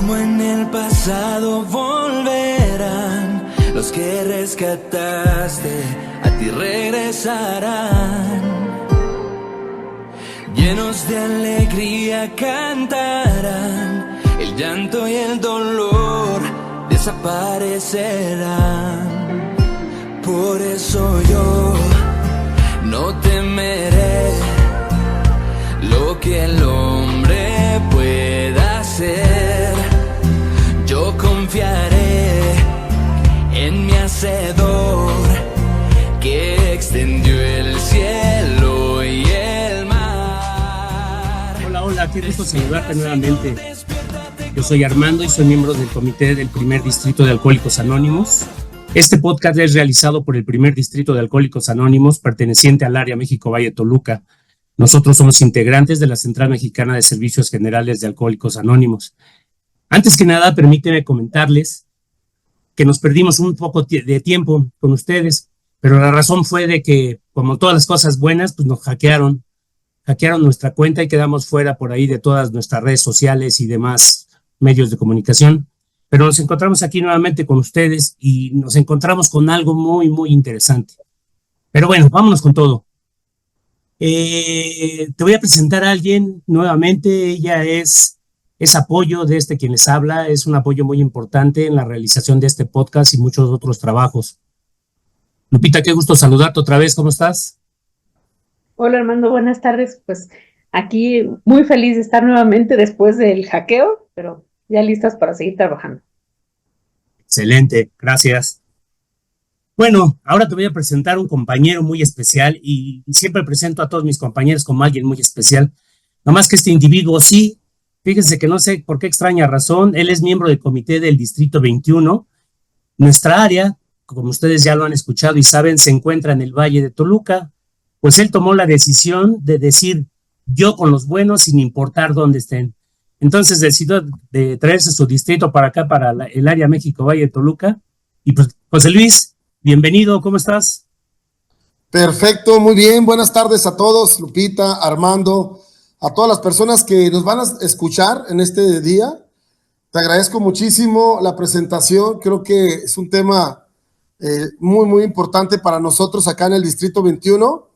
Como en el pasado volverán, los que rescataste a ti regresarán. Llenos de alegría cantarán, el llanto y el dolor desaparecerán. Por eso yo no temeré lo que el hombre pueda hacer. Yo confiaré en mi Hacedor, que extendió el cielo y el mar. Hola, qué gusto saludarte nuevamente. Yo soy Armando y soy miembro del comité del primer distrito de Alcohólicos Anónimos. Este podcast es realizado por el primer distrito de Alcohólicos Anónimos, perteneciente al área México Valle Toluca. Nosotros somos integrantes de la Central Mexicana de Servicios Generales de Alcohólicos Anónimos. Antes que nada, permíteme comentarles que nos perdimos un poco de tiempo con ustedes, pero la razón fue de que, como todas las cosas buenas, pues nos hackearon nuestra cuenta y quedamos fuera por ahí de todas nuestras redes sociales y demás medios de comunicación. Pero nos encontramos aquí nuevamente con ustedes y nos encontramos con algo muy, muy interesante. Pero bueno, vámonos con todo. Te voy a presentar a alguien nuevamente. Ella es apoyo de quien les habla, es un apoyo muy importante en la realización de este podcast y muchos otros trabajos. Lupita, qué gusto saludarte otra vez, ¿cómo estás? Hola Armando, buenas tardes. Pues aquí muy feliz de estar nuevamente después del hackeo, pero ya listas para seguir trabajando. Excelente, gracias. Bueno, ahora te voy a presentar un compañero muy especial y siempre presento a todos mis compañeros como alguien muy especial. Nomás que este individuo sí, fíjense que no sé por qué extraña razón, él es miembro del comité del Distrito 21. Nuestra área, como ustedes ya lo han escuchado y saben, se encuentra en el Valle de Toluca. Pues él tomó la decisión de decir, yo con los buenos sin importar dónde estén. Entonces decidió de traerse su distrito para acá, para el área México Valle de Toluca. Y pues, José Luis, bienvenido, ¿cómo estás? Perfecto, muy bien, buenas tardes a todos, Lupita, Armando, a todas las personas que nos van a escuchar en este día. Te agradezco muchísimo la presentación, creo que es un tema muy, muy importante para nosotros acá en el Distrito 21.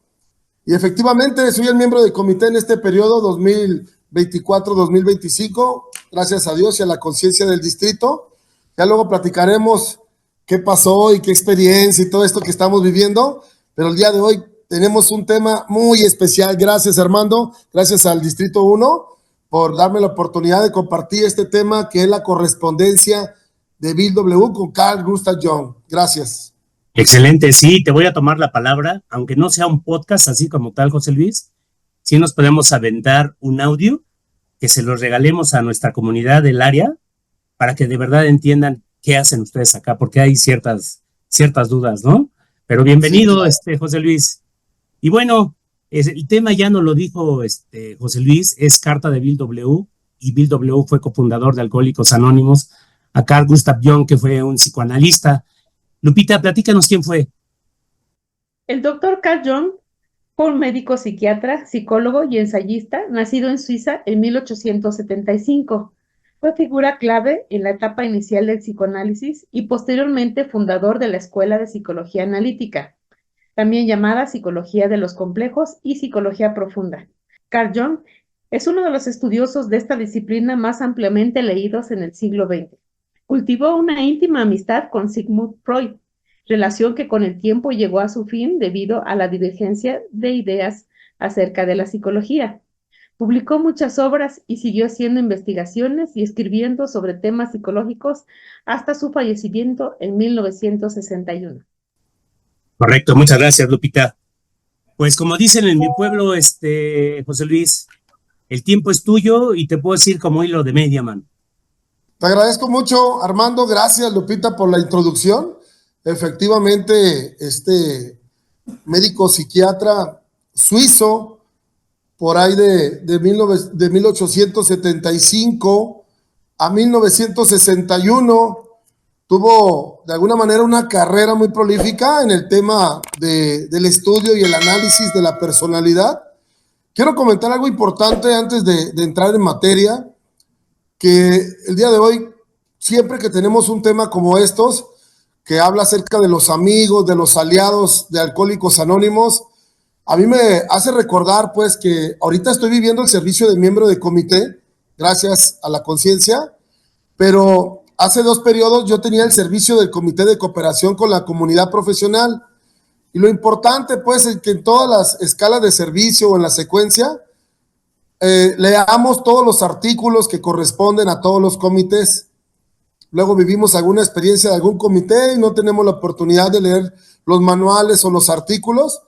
Y efectivamente soy el miembro del comité en este periodo 2024-2025, gracias a Dios y a la conciencia del distrito. Ya luego platicaremos qué pasó y qué experiencia y todo esto que estamos viviendo, pero el día de hoy tenemos un tema muy especial. Gracias, Armando, gracias al Distrito 1 por darme la oportunidad de compartir este tema que es la correspondencia de Bill W. con Carl Gustav Jung. Gracias. Excelente, sí, te voy a tomar la palabra, aunque no sea un podcast así como tal, José Luis, sí nos podemos aventar un audio que se los regalemos a nuestra comunidad del área para que de verdad entiendan qué hacen ustedes acá, porque hay ciertas dudas, ¿no? Pero bienvenido, sí, claro. José Luis. Y bueno, el tema ya nos lo dijo José Luis, es carta de Bill W. Y Bill W. fue cofundador de Alcohólicos Anónimos, a Carl Gustav Jung, que fue un psicoanalista. Lupita, platícanos quién fue. El doctor Carl Jung fue un médico psiquiatra, psicólogo y ensayista, nacido en Suiza en 1875. Fue figura clave en la etapa inicial del psicoanálisis y posteriormente fundador de la Escuela de Psicología Analítica, también llamada Psicología de los Complejos y Psicología Profunda. Carl Jung es uno de los estudiosos de esta disciplina más ampliamente leídos en el siglo XX. Cultivó una íntima amistad con Sigmund Freud, relación que con el tiempo llegó a su fin debido a la divergencia de ideas acerca de la psicología. Publicó muchas obras y siguió haciendo investigaciones y escribiendo sobre temas psicológicos hasta su fallecimiento en 1961. Correcto, muchas gracias, Lupita. Pues como dicen en mi pueblo, José Luis, el tiempo es tuyo y te puedo decir como hilo de media, man. Te agradezco mucho, Armando. Gracias, Lupita, por la introducción. Efectivamente, médico psiquiatra suizo, por ahí de 1875 a 1961, tuvo de alguna manera una carrera muy prolífica en el tema del estudio y el análisis de la personalidad. Quiero comentar algo importante antes de entrar en materia. que el día de hoy, siempre que tenemos un tema como estos, que habla acerca de los amigos, de los aliados de Alcohólicos Anónimos, a mí me hace recordar pues que ahorita estoy viviendo el servicio de miembro de comité, gracias a la conciencia, pero hace 2 periodos yo tenía el servicio del comité de cooperación con la comunidad profesional. Y lo importante, pues, es que en todas las escalas de servicio o en la secuencia, leamos todos los artículos que corresponden a todos los comités. Luego vivimos alguna experiencia de algún comité y no tenemos la oportunidad de leer los manuales o los artículos.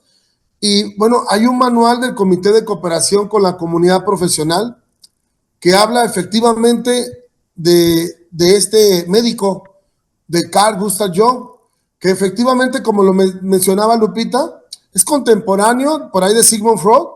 Y bueno, hay un manual del comité de cooperación con la comunidad profesional que habla efectivamente de este médico, de Carl Gustav Jung, que efectivamente, como lo mencionaba Lupita, es contemporáneo por ahí de Sigmund Freud,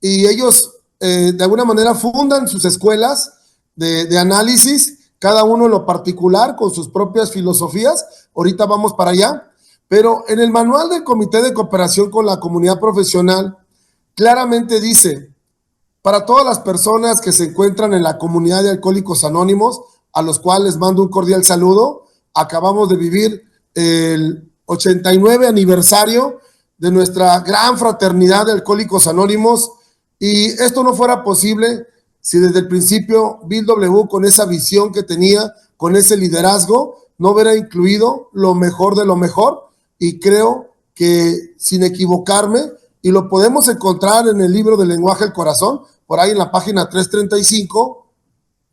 y ellos de alguna manera fundan sus escuelas de análisis, cada uno en lo particular con sus propias filosofías. Ahorita vamos para allá, pero en el manual del Comité de Cooperación con la Comunidad Profesional claramente dice: para todas las personas que se encuentran en la comunidad de Alcohólicos Anónimos, a los cuales mando un cordial saludo, acabamos de vivir el 89 aniversario de nuestra gran fraternidad de Alcohólicos Anónimos, y esto no fuera posible si desde el principio Bill W., con esa visión que tenía, con ese liderazgo, no hubiera incluido lo mejor de lo mejor. Y creo que, sin equivocarme, y lo podemos encontrar en el libro del lenguaje del corazón, por ahí en la página 335,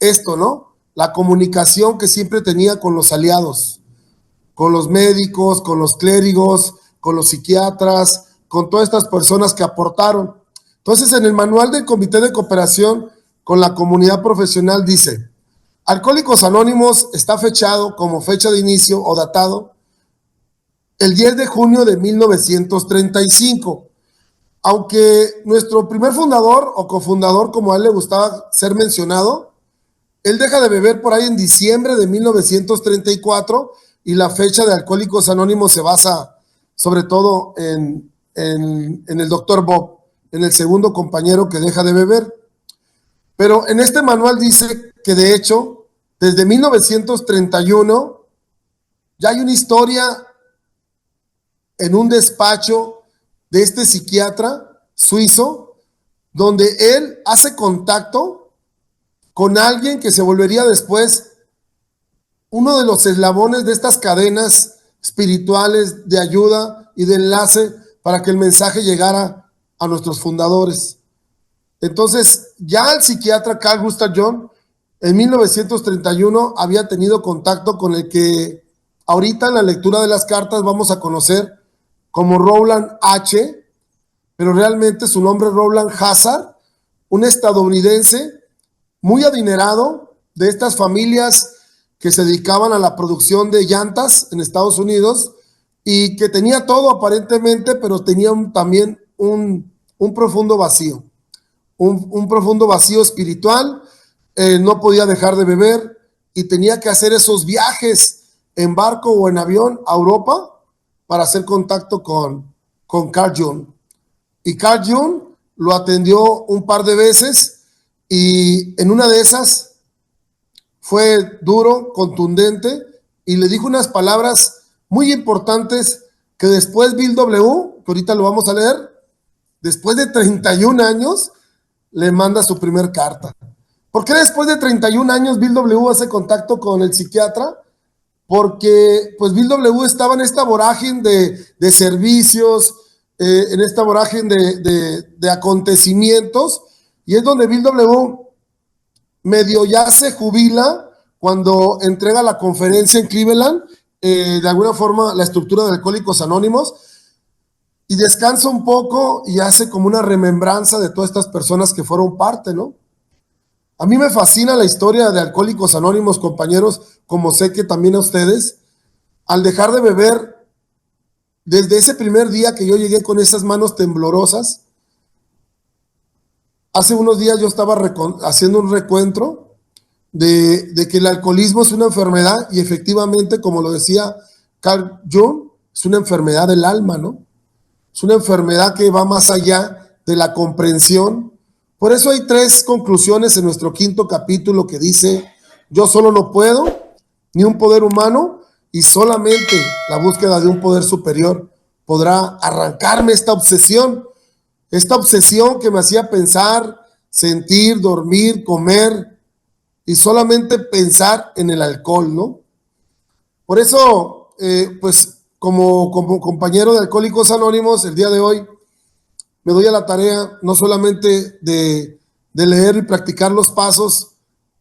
esto, ¿no? La comunicación que siempre tenía con los aliados, con los médicos, con los clérigos, con los psiquiatras, con todas estas personas que aportaron. Entonces, en el manual del Comité de Cooperación con la Comunidad Profesional dice: Alcohólicos Anónimos está fechado como fecha de inicio o datado el 10 de junio de 1935. Aunque nuestro primer fundador o cofundador, como a él le gustaba ser mencionado, él deja de beber por ahí en diciembre de 1934, y la fecha de Alcohólicos Anónimos se basa sobre todo en el doctor Bob, en el segundo compañero que deja de beber. Pero en este manual dice que, de hecho, desde 1931 ya hay una historia en un despacho de este psiquiatra suizo, donde él hace contacto con alguien que se volvería después uno de los eslabones de estas cadenas espirituales de ayuda y de enlace para que el mensaje llegara a nuestros fundadores. Entonces, ya el psiquiatra Carl Gustav Jung en 1931 había tenido contacto con el que ahorita en la lectura de las cartas vamos a conocer como Rowland H., pero realmente su nombre es Rowland Hazard, un estadounidense muy adinerado, de estas familias que se dedicaban a la producción de llantas en Estados Unidos, y que tenía todo aparentemente, pero tenía también un profundo vacío, un profundo vacío espiritual. No podía dejar de beber y tenía que hacer esos viajes en barco o en avión a Europa para hacer contacto con Carl Jung. Y Carl Jung lo atendió un par de veces, y en una de esas fue duro, contundente, y le dijo unas palabras muy importantes que después Bill W., que ahorita lo vamos a leer, después de 31 años, le manda su primer carta. ¿Por qué después de 31 años Bill W. hace contacto con el psiquiatra? Porque pues Bill W. estaba en esta vorágine de servicios, en esta vorágine de acontecimientos, y es donde Bill W. medio ya se jubila cuando entrega la conferencia en Cleveland, de alguna forma la estructura de Alcohólicos Anónimos, y descansa un poco y hace como una remembranza de todas estas personas que fueron parte, ¿no? A mí me fascina la historia de Alcohólicos Anónimos, compañeros, como sé que también a ustedes. Al dejar de beber, desde ese primer día que yo llegué con esas manos temblorosas, hace unos días yo estaba haciendo un recuento de que el alcoholismo es una enfermedad, y efectivamente, como lo decía Carl Jung, es una enfermedad del alma, ¿no? Es una enfermedad que va más allá de la comprensión. Por eso hay 3 conclusiones en nuestro 5º capítulo que dice: yo solo no puedo, ni un poder humano, y solamente la búsqueda de un poder superior podrá arrancarme esta obsesión que me hacía pensar, sentir, dormir, comer, y solamente pensar en el alcohol, ¿no? Por eso, pues, como compañero de Alcohólicos Anónimos, el día de hoy me doy a la tarea no solamente de leer y practicar los pasos,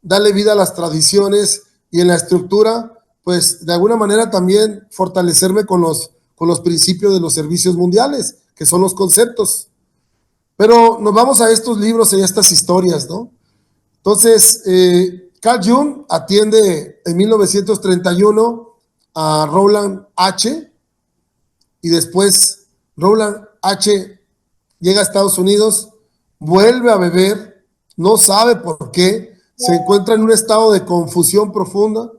darle vida a las tradiciones y en la estructura, pues de alguna manera también fortalecerme con los principios de los servicios mundiales, que son los conceptos. Pero nos vamos a estos libros y a estas historias, ¿no? Entonces, Carl Jung atiende en 1931 a Rowland H. y después Rowland H. llega a Estados Unidos, vuelve a beber, no sabe por qué, se encuentra en un estado de confusión profunda,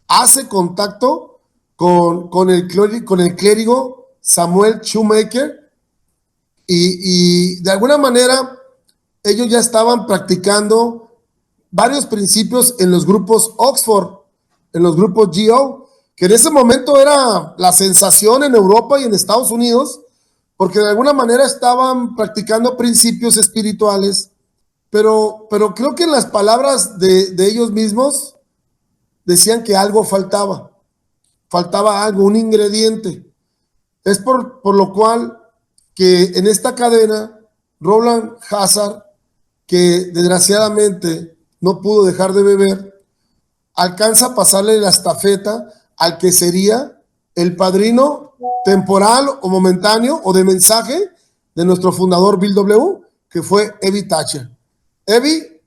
hace contacto con el clérigo Samuel Shoemaker y de alguna manera ellos ya estaban practicando varios principios en los grupos Oxford, en los grupos GO, que en ese momento era la sensación en Europa y en Estados Unidos, porque de alguna manera estaban practicando principios espirituales, pero creo que en las palabras de ellos mismos decían que algo faltaba algo, un ingrediente. Es por lo cual que en esta cadena, Rowland Hazard, que desgraciadamente no pudo dejar de beber, alcanza a pasarle la estafeta al que sería el padrino temporal o momentáneo o de mensaje de nuestro fundador Bill W., que fue Evie Thatcher. Evie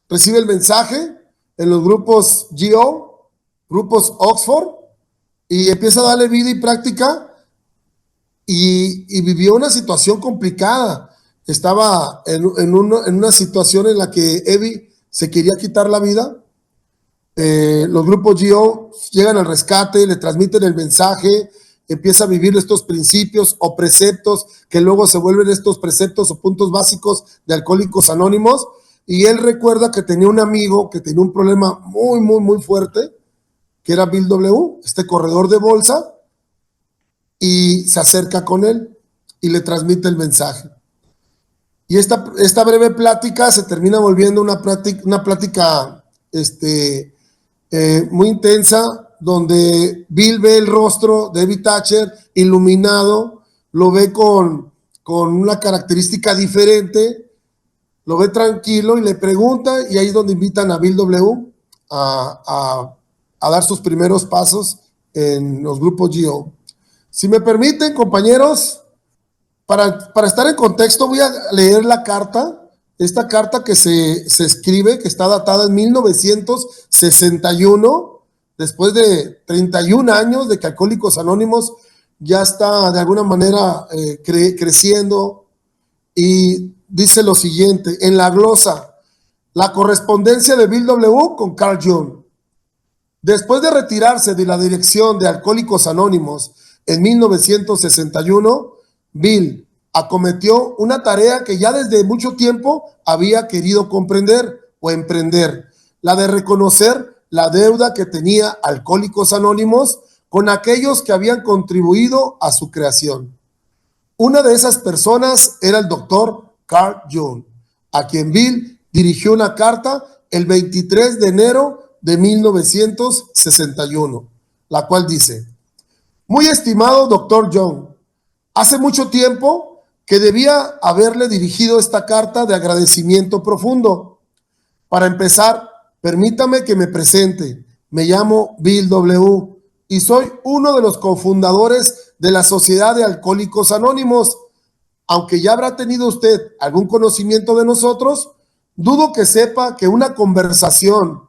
recibe el mensaje en los grupos GO, grupos Oxford, y empieza a darle vida y práctica y vivió una situación complicada. Estaba en una situación en la que Evie se quería quitar la vida. Los grupos GO llegan al rescate, le transmiten el mensaje, empieza a vivir estos principios o preceptos que luego se vuelven estos preceptos o puntos básicos de Alcohólicos Anónimos, y él recuerda que tenía un amigo que tenía un problema muy, muy, muy fuerte, que era Bill W., este corredor de bolsa, y se acerca con él y le transmite el mensaje. Y esta breve plática se termina volviendo una plática muy intensa, donde Bill ve el rostro de Evie Thatcher iluminado, lo ve con una característica diferente, lo ve tranquilo y le pregunta, y ahí es donde invitan a Bill W. a dar sus primeros pasos en los grupos GO. Si me permiten, compañeros, para estar en contexto, voy a leer la carta, esta carta que se escribe, que está datada en 1961, después de 31 años de que Alcohólicos Anónimos ya está de alguna manera creciendo, y dice lo siguiente, en la glosa: la correspondencia de Bill W. con Carl Jung. Después de retirarse de la dirección de Alcohólicos Anónimos en 1961, Bill acometió una tarea que ya desde mucho tiempo había querido comprender o emprender, la de reconocer la deuda que tenía Alcohólicos Anónimos con aquellos que habían contribuido a su creación. Una de esas personas era el doctor Carl Jung, a quien Bill dirigió una carta el 23 de enero de 1961, la cual dice: muy estimado doctor Jung, hace mucho tiempo que debía haberle dirigido esta carta de agradecimiento profundo. Para empezar, permítame que me presente. Me llamo Bill W. y soy uno de los cofundadores de la Sociedad de Alcohólicos Anónimos. Aunque ya habrá tenido usted algún conocimiento de nosotros, dudo que sepa que una conversación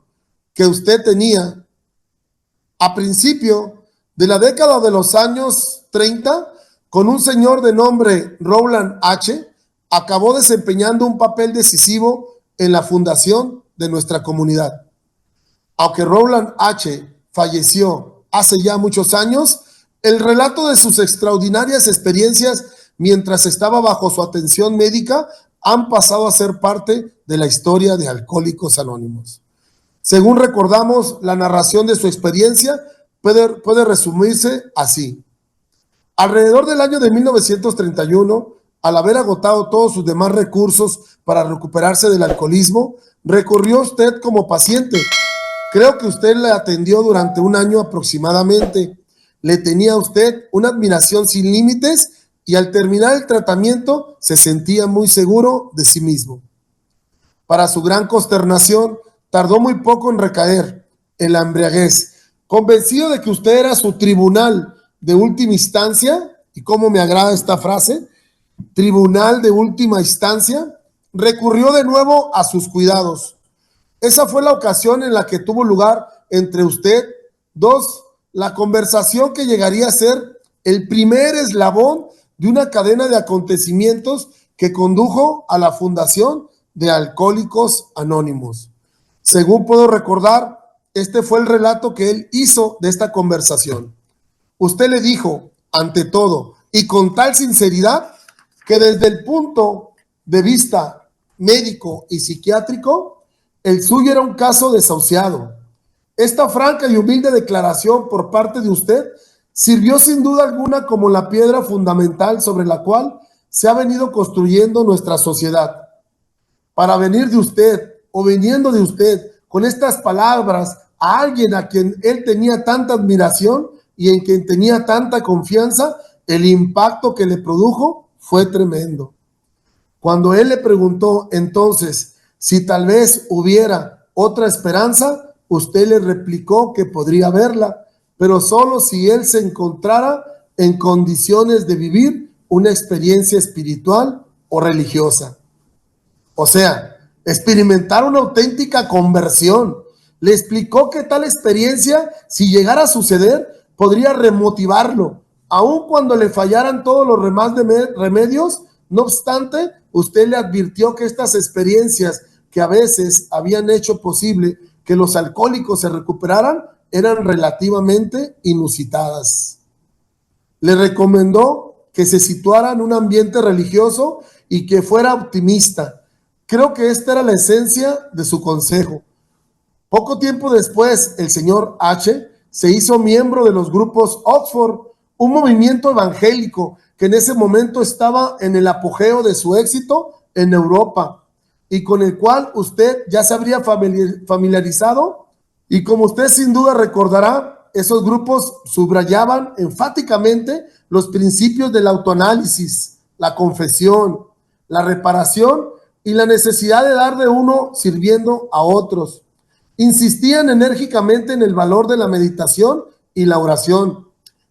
que usted tenía a principio de la década de los años 30 con un señor de nombre Rowland H. acabó desempeñando un papel decisivo en la fundación de nuestra comunidad. Aunque Rowland H. falleció hace ya muchos años, el relato de sus extraordinarias experiencias mientras estaba bajo su atención médica han pasado a ser parte de la historia de Alcohólicos Anónimos. Según recordamos, la narración de su experiencia puede resumirse así. Alrededor del año de 1931, al haber agotado todos sus demás recursos para recuperarse del alcoholismo, recurrió a usted como paciente. Creo que usted le atendió durante un año aproximadamente. Le tenía a usted una admiración sin límites y al terminar el tratamiento se sentía muy seguro de sí mismo. Para su gran consternación, tardó muy poco en recaer en la embriaguez. Convencido de que usted era su tribunal de última instancia, y cómo me agrada esta frase, tribunal de última instancia, recurrió de nuevo a sus cuidados. Esa fue la ocasión en la que tuvo lugar entre usted dos, la conversación que llegaría a ser el primer eslabón de una cadena de acontecimientos que condujo a la fundación de Alcohólicos Anónimos. Según puedo recordar, este fue el relato que él hizo de esta conversación. Usted le dijo, ante todo, y con tal sinceridad, que desde el punto de vista médico y psiquiátrico, el suyo era un caso desahuciado. Esta franca y humilde declaración por parte de usted sirvió sin duda alguna como la piedra fundamental sobre la cual se ha venido construyendo nuestra sociedad. Para venir de usted o viniendo de usted con estas palabras a alguien a quien él tenía tanta admiración y en quien tenía tanta confianza, el impacto que le produjo fue tremendo. Cuando él le preguntó entonces si tal vez hubiera otra esperanza, usted le replicó que podría haberla, pero solo si él se encontrara en condiciones de vivir una experiencia espiritual o religiosa. O sea, experimentar una auténtica conversión. Le explicó que tal experiencia, si llegara a suceder, podría remotivarlo, aun cuando le fallaran todos los demás remedios. No obstante, usted le advirtió que estas experiencias que a veces habían hecho posible que los alcohólicos se recuperaran eran relativamente inusitadas. Le recomendó que se situara en un ambiente religioso y que fuera optimista. Creo que esta era la esencia de su consejo. Poco tiempo después, el señor H. se hizo miembro de los grupos Oxford, un movimiento evangélico que en ese momento estaba en el apogeo de su éxito en Europa y con el cual usted ya se habría familiarizado. Y como usted sin duda recordará, esos grupos subrayaban enfáticamente los principios del autoanálisis, la confesión, la reparación y la necesidad de dar de uno sirviendo a otros. Insistían enérgicamente en el valor de la meditación y la oración.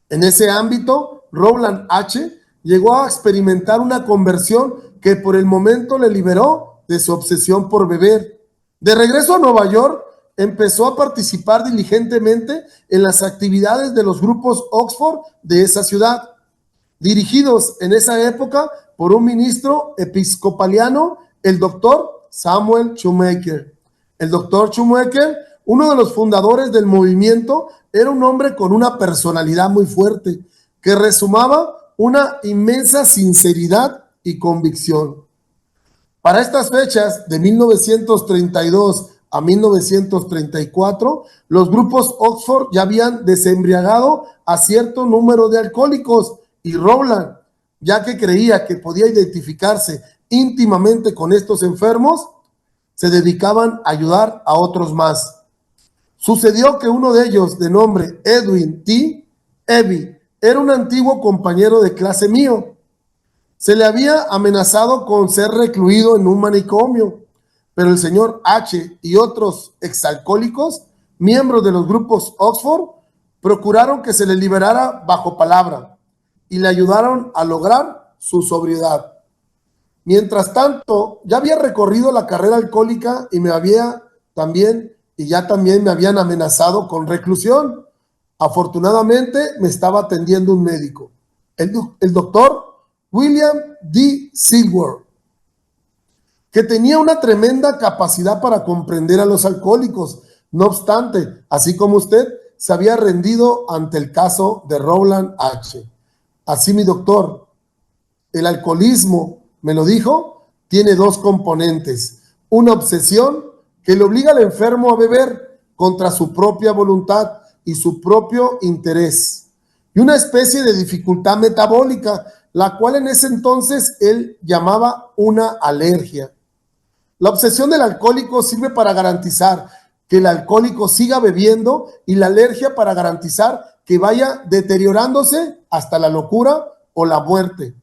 En ese ámbito, Rowland H. llegó a experimentar una conversión que por el momento le liberó de su obsesión por beber. De regreso a Nueva York, empezó a participar diligentemente en las actividades de los grupos Oxford de esa ciudad, dirigidos en esa época por un ministro episcopaliano, el doctor Samuel Shoemaker. El doctor Shoemaker, uno de los fundadores del movimiento, era un hombre con una personalidad muy fuerte, que resumaba una inmensa sinceridad y convicción. Para estas fechas, de 1932 a 1934, los grupos Oxford ya habían desembriagado a cierto número de alcohólicos y Rowland, ya que creía que podía identificarse íntimamente con estos enfermos, se dedicaban a ayudar a otros más. Sucedió que uno de ellos, de nombre Edwin T. Evie, era un antiguo compañero de clase mío. Se le había amenazado con ser recluido en un manicomio, pero el señor H. y otros exalcohólicos, miembros de los grupos Oxford, procuraron que se le liberara bajo palabra y le ayudaron a lograr su sobriedad. Mientras tanto, ya había recorrido la carrera alcohólica y ya también me habían amenazado con reclusión. Afortunadamente, me estaba atendiendo un médico, el doctor William D. Silver, que tenía una tremenda capacidad para comprender a los alcohólicos. No obstante, así como usted, se había rendido ante el caso de Rowland H. Así, mi doctor, el alcoholismo, me lo dijo, tiene dos componentes: una obsesión que le obliga al enfermo a beber contra su propia voluntad y su propio interés, y una especie de dificultad metabólica, la cual en ese entonces él llamaba una alergia. La obsesión del alcohólico sirve para garantizar que el alcohólico siga bebiendo y la alergia para garantizar que vaya deteriorándose hasta la locura o la muerte.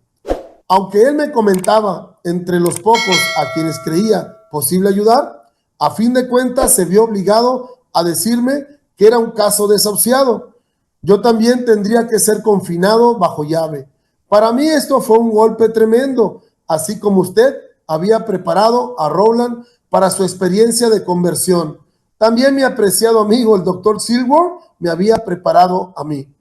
Aunque él me comentaba entre los pocos a quienes creía posible ayudar, a fin de cuentas se vio obligado a decirme que era un caso desahuciado. Yo también tendría que ser confinado bajo llave. Para mí esto fue un golpe tremendo, así como usted había preparado a Rowland para su experiencia de conversión. También mi apreciado amigo, el doctor Silver, me había preparado a mí.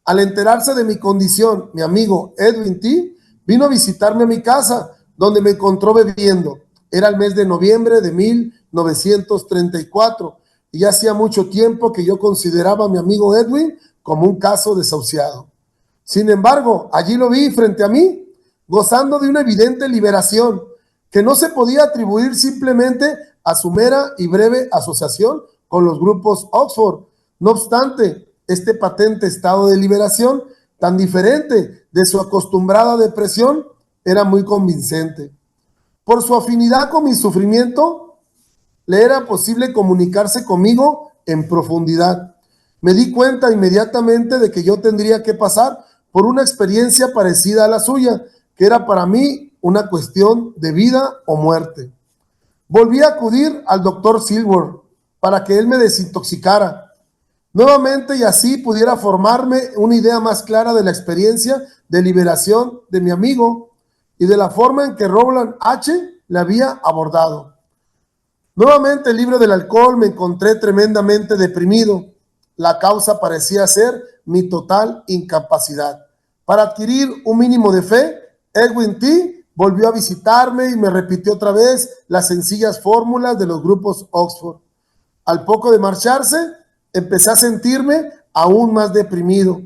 Al enterarse de mi condición, mi amigo Edwin T. vino a visitarme a mi casa, donde me encontró bebiendo. Era el mes de noviembre de 1934 y ya hacía mucho tiempo que yo consideraba a mi amigo Edwin como un caso desahuciado. Sin embargo, allí lo vi frente a mí, gozando de una evidente liberación que no se podía atribuir simplemente a su mera y breve asociación con los grupos Oxford. No obstante, este patente estado de liberación, tan diferente de su acostumbrada depresión, era muy convincente. Por su afinidad con mi sufrimiento, le era posible comunicarse conmigo en profundidad. Me di cuenta inmediatamente de que yo tendría que pasar por una experiencia parecida a la suya, que era para mí una cuestión de vida o muerte. Volví a acudir al doctor Silver para que él me desintoxicara nuevamente y así pudiera formarme una idea más clara de la experiencia de liberación de mi amigo y de la forma en que Rowland H. le había abordado. Nuevamente libre del alcohol, me encontré tremendamente deprimido. La causa parecía ser mi total incapacidad. Para adquirir un mínimo de fe, Edwin T. volvió a visitarme y me repitió otra vez las sencillas fórmulas de los grupos Oxford. Al poco de marcharse, empecé a sentirme aún más deprimido.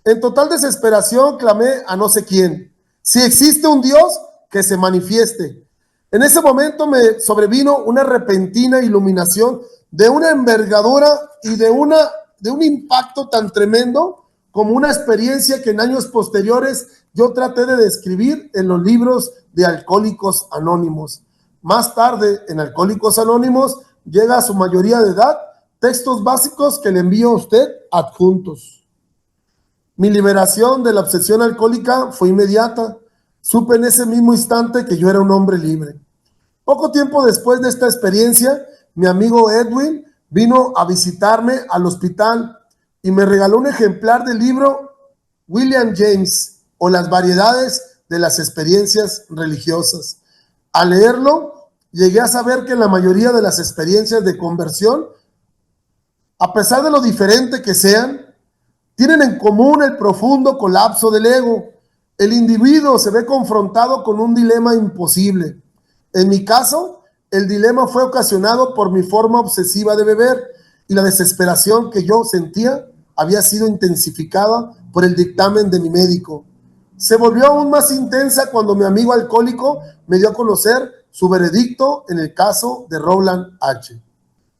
En total desesperación clamé a no sé quién: si existe un Dios, que se manifieste. En ese momento me sobrevino una repentina iluminación de una envergadura y de un impacto tan tremendo como una experiencia que en años posteriores yo traté de describir en los libros de Alcohólicos Anónimos. Más tarde, en Alcohólicos Anónimos, llega a su mayoría de edad textos básicos que le envío a usted adjuntos. Mi liberación de la obsesión alcohólica fue inmediata. Supe en ese mismo instante que yo era un hombre libre. Poco tiempo después de esta experiencia, mi amigo Edwin vino a visitarme al hospital y me regaló un ejemplar del libro William James, o Las variedades de las experiencias religiosas. Al leerlo, llegué a saber que la mayoría de las experiencias de conversión, a pesar de lo diferente que sean, tienen en común el profundo colapso del ego. El individuo se ve confrontado con un dilema imposible. En mi caso, el dilema fue ocasionado por mi forma obsesiva de beber y la desesperación que yo sentía había sido intensificada por el dictamen de mi médico. Se volvió aún más intensa cuando mi amigo alcohólico me dio a conocer su veredicto en el caso de Rowland H.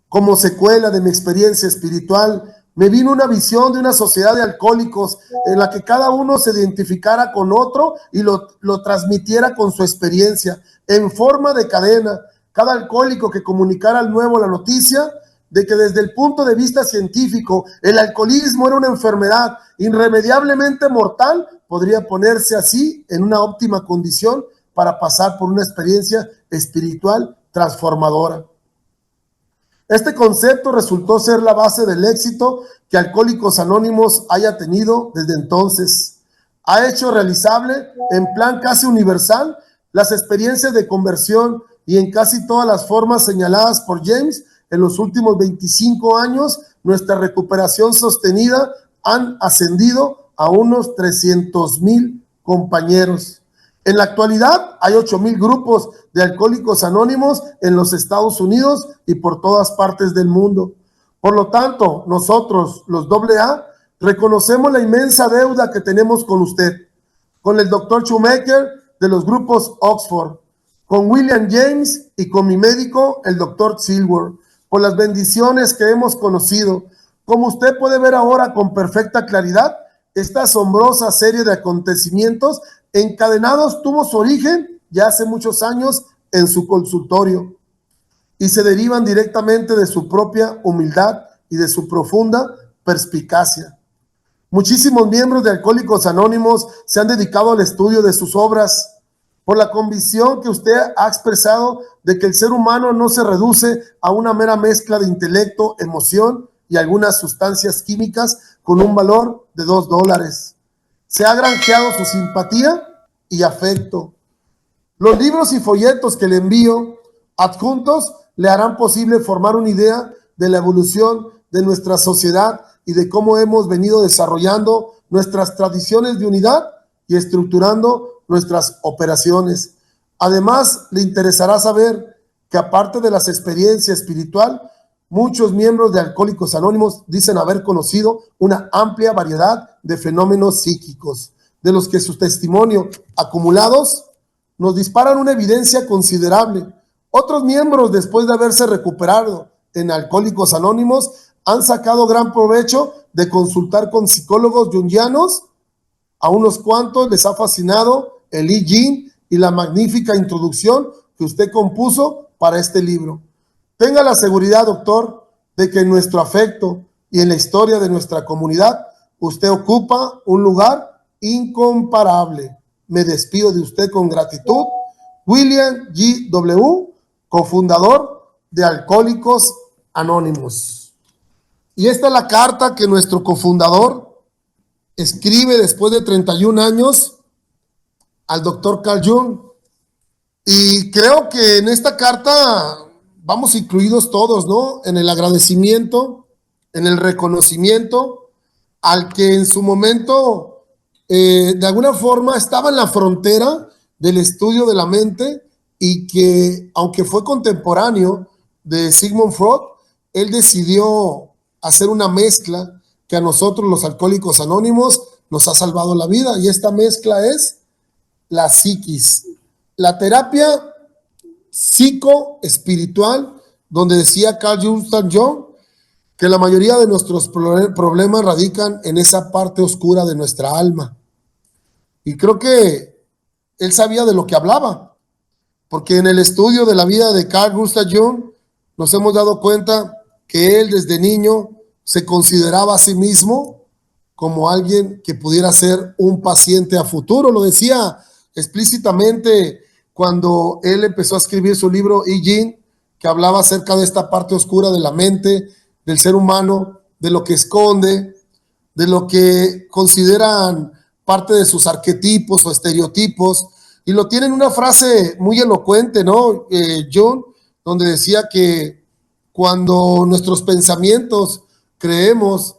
Como secuela de mi experiencia espiritual, me vino una visión de una sociedad de alcohólicos en la que cada uno se identificara con otro y lo transmitiera con su experiencia en forma de cadena. Cada alcohólico que comunicara al nuevo la noticia de que desde el punto de vista científico el alcoholismo era una enfermedad irremediablemente mortal, podría ponerse así en una óptima condición para pasar por una experiencia espiritual transformadora. Este concepto resultó ser la base del éxito que Alcohólicos Anónimos haya tenido desde entonces. Ha hecho realizable en plan casi universal las experiencias de conversión y en casi todas las formas señaladas por James. En los últimos 25 años, nuestra recuperación sostenida han ascendido a unos 300,000 compañeros. En la actualidad hay 8,000 grupos de Alcohólicos Anónimos en los Estados Unidos y por todas partes del mundo. Por lo tanto, nosotros, los AA, reconocemos la inmensa deuda que tenemos con usted, con el Dr. Shoemaker de los grupos Oxford, con William James y con mi médico, el doctor Silver, por las bendiciones que hemos conocido. Como usted puede ver ahora con perfecta claridad, esta asombrosa serie de acontecimientos encadenados tuvo su origen ya hace muchos años en su consultorio y se derivan directamente de su propia humildad y de su profunda perspicacia. Muchísimos miembros de Alcohólicos Anónimos se han dedicado al estudio de sus obras por la convicción que usted ha expresado de que el ser humano no se reduce a una mera mezcla de intelecto, emoción y algunas sustancias químicas con un valor de $2. Se ha granjeado su simpatía y afecto. Los libros y folletos que le envío adjuntos le harán posible formar una idea de la evolución de nuestra sociedad y de cómo hemos venido desarrollando nuestras tradiciones de unidad y estructurando nuestras operaciones. Además, le interesará saber que aparte de las experiencias espiritual, muchos miembros de Alcohólicos Anónimos dicen haber conocido una amplia variedad de fenómenos psíquicos, de los que sus testimonios acumulados nos disparan una evidencia considerable. Otros miembros, después de haberse recuperado en Alcohólicos Anónimos, han sacado gran provecho de consultar con psicólogos junguianos. A unos cuantos les ha fascinado el I Ching y la magnífica introducción que usted compuso para este libro. Tenga la seguridad, doctor, de que en nuestro afecto y en la historia de nuestra comunidad, usted ocupa un lugar incomparable. Me despido de usted con gratitud. William G. W., cofundador de Alcohólicos Anónimos. Y esta es la carta que nuestro cofundador escribe después de 31 años al doctor Carl Jung. Y creo que en esta carta vamos incluidos todos, ¿no? En el agradecimiento, en el reconocimiento al que en su momento, de alguna forma, estaba en la frontera del estudio de la mente y que, aunque fue contemporáneo de Sigmund Freud, él decidió hacer una mezcla que a nosotros, los Alcohólicos Anónimos, nos ha salvado la vida. Y esta mezcla es la psiquis, la terapia psicoespiritual, donde decía Carl Gustav Jung que la mayoría de nuestros problemas radican en esa parte oscura de nuestra alma. Y creo que él sabía de lo que hablaba, porque en el estudio de la vida de Carl Gustav Jung nos hemos dado cuenta que él desde niño se consideraba a sí mismo como alguien que pudiera ser un paciente a futuro. Lo decía explícitamente cuando él empezó a escribir su libro I Ching, que hablaba acerca de esta parte oscura de la mente, del ser humano, de lo que esconde, de lo que consideran parte de sus arquetipos o estereotipos, y lo tiene en una frase muy elocuente, ¿no? Jung, donde decía que cuando nuestros pensamientos creemos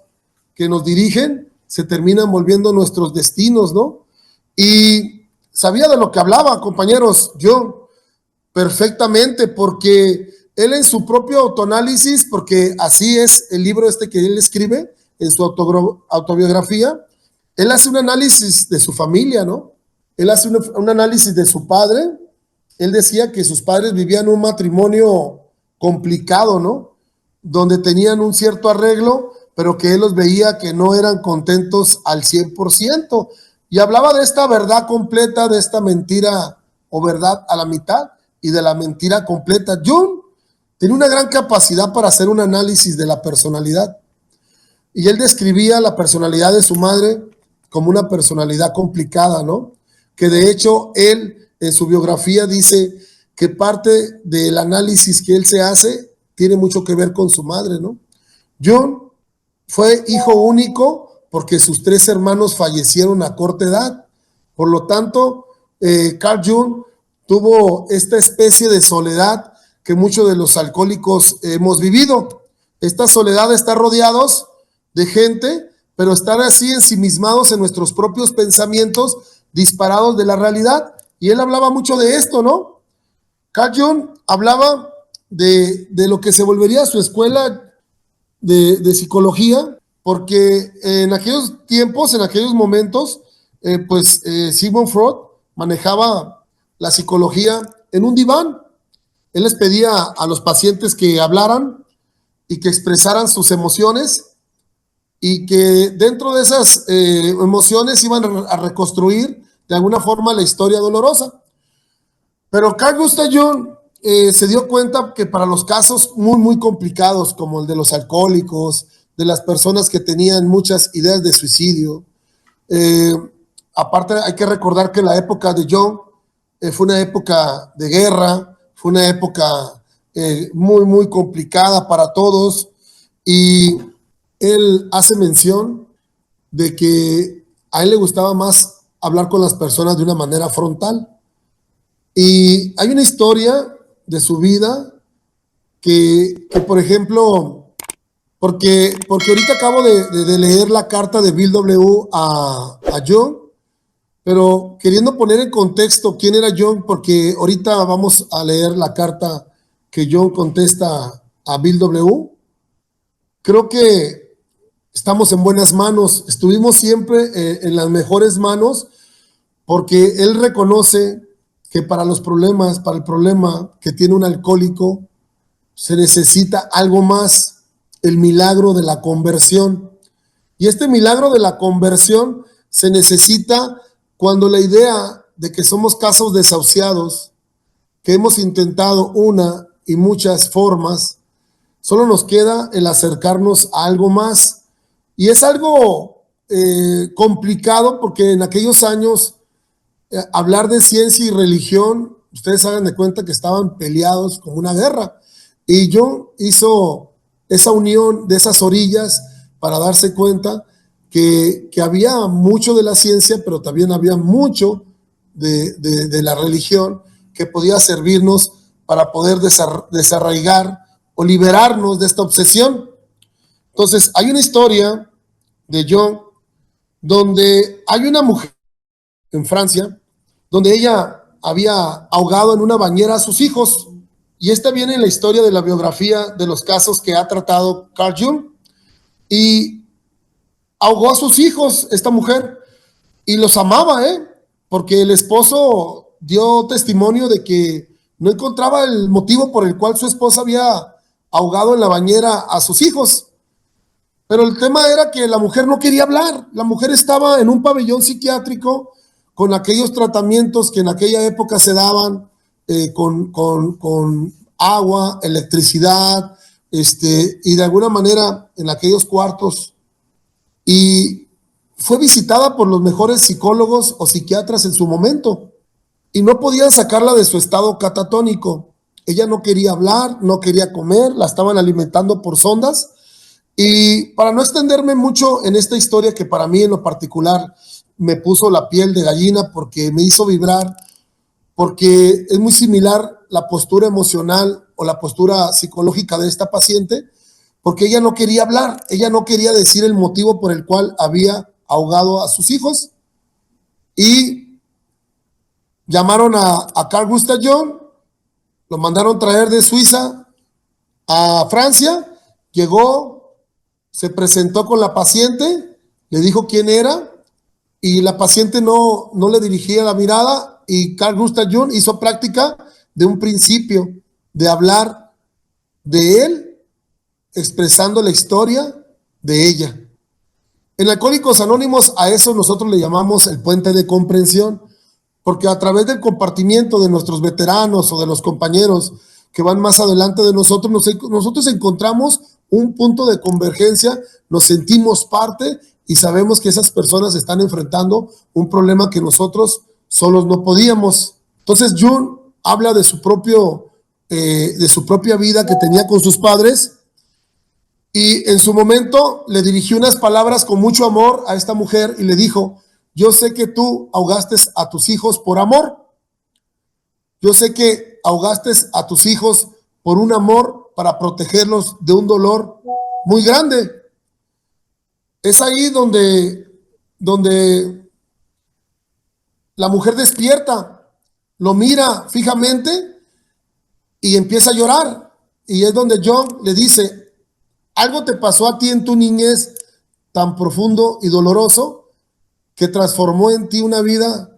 que nos dirigen, se terminan volviendo nuestros destinos, ¿no? Y sabía de lo que hablaba, compañeros, yo perfectamente, porque él en su propio autoanálisis, porque así es el libro este que él escribe en su autobiografía, él hace un análisis de su familia, ¿no? Él hace un análisis de su padre. Él decía que sus padres vivían un matrimonio complicado, ¿no? Donde tenían un cierto arreglo, pero que él los veía que no eran contentos al 100%. Y hablaba de esta verdad completa, de esta mentira o verdad a la mitad y de la mentira completa. Jung tiene una gran capacidad para hacer un análisis de la personalidad. Y él describía la personalidad de su madre como una personalidad complicada, ¿no? Que de hecho él en su biografía dice que parte del análisis que él se hace tiene mucho que ver con su madre, ¿no? Jung fue hijo único porque sus 3 hermanos fallecieron a corta edad. Por lo tanto, Carl Jung tuvo esta especie de soledad que muchos de los alcohólicos hemos vivido. Esta soledad está rodeados de gente, pero estar así ensimismados en nuestros propios pensamientos, disparados de la realidad. Y él hablaba mucho de esto, ¿no? Carl Jung hablaba de lo que se volvería su escuela de psicología, porque en aquellos tiempos, en aquellos momentos, Sigmund Freud manejaba la psicología en un diván. Él les pedía a los pacientes que hablaran y que expresaran sus emociones y que dentro de esas emociones iban a reconstruir de alguna forma la historia dolorosa. Pero Carl Gustav Jung se dio cuenta que para los casos muy, muy complicados, como el de los alcohólicos, de las personas que tenían muchas ideas de suicidio, aparte hay que recordar que la época de Jung fue una época de guerra, fue una época muy, muy complicada para todos, y él hace mención de que a él le gustaba más hablar con las personas de una manera frontal. Y hay una historia de su vida que por ejemplo, porque ahorita acabo de leer la carta de Bill W. a Jung, pero queriendo poner en contexto quién era Jung, porque ahorita vamos a leer la carta que Jung contesta a Bill W. Creo que estamos en buenas manos, estuvimos siempre en las mejores manos, porque él reconoce que para el problema que tiene un alcohólico, se necesita algo más, el milagro de la conversión. Y este milagro de la conversión se necesita cuando la idea de que somos casos desahuciados, que hemos intentado una y muchas formas, solo nos queda el acercarnos a algo más. Y es algo complicado, porque en aquellos años hablar de ciencia y religión, ustedes hagan de cuenta que estaban peleados como una guerra. Y Jung hizo esa unión de esas orillas para darse cuenta que había mucho de la ciencia, pero también había mucho de la religión que podía servirnos para poder desarraigar o liberarnos de esta obsesión. Entonces, hay una historia de Jung donde hay una mujer en Francia, donde ella había ahogado en una bañera a sus hijos, y esta viene en la historia de la biografía de los casos que ha tratado Carl Jung, y ahogó a sus hijos esta mujer, y los amaba, porque el esposo dio testimonio de que no encontraba el motivo por el cual su esposa había ahogado en la bañera a sus hijos. Pero el tema era que la mujer no quería hablar. La mujer estaba en un pabellón psiquiátrico con aquellos tratamientos que en aquella época se daban con agua, electricidad, y de alguna manera en aquellos cuartos. Y fue visitada por los mejores psicólogos o psiquiatras en su momento y no podían sacarla de su estado catatónico. Ella no quería hablar, no quería comer, la estaban alimentando por sondas. Y para no extenderme mucho en esta historia, que para mí en lo particular me puso la piel de gallina porque me hizo vibrar, porque es muy similar la postura emocional o la postura psicológica de esta paciente, porque ella no quería hablar, ella no quería decir el motivo por el cual había ahogado a sus hijos. Y llamaron a Carl Gustav Jung, lo mandaron traer de Suiza a Francia, llegó, se presentó con la paciente, le dijo quién era, y la paciente no le dirigía la mirada, y Carl Gustav Jung hizo práctica de un principio, de hablar de él, expresando la historia de ella. En Alcohólicos Anónimos a eso nosotros le llamamos el puente de comprensión, porque a través del compartimiento de nuestros veteranos o de los compañeros que van más adelante de nosotros, nosotros encontramos un punto de convergencia, nos sentimos parte y sabemos que esas personas están enfrentando un problema que nosotros solos no podíamos. Entonces Jung habla de su propia vida que tenía con sus padres, y en su momento le dirigió unas palabras con mucho amor a esta mujer y le dijo: yo sé que tú ahogaste a tus hijos por amor, yo sé que ahogaste a tus hijos por un amor para protegerlos de un dolor muy grande. Es ahí donde la mujer despierta, lo mira fijamente y empieza a llorar. Y es donde Jung le dice: algo te pasó a ti en tu niñez tan profundo y doloroso que transformó en ti una vida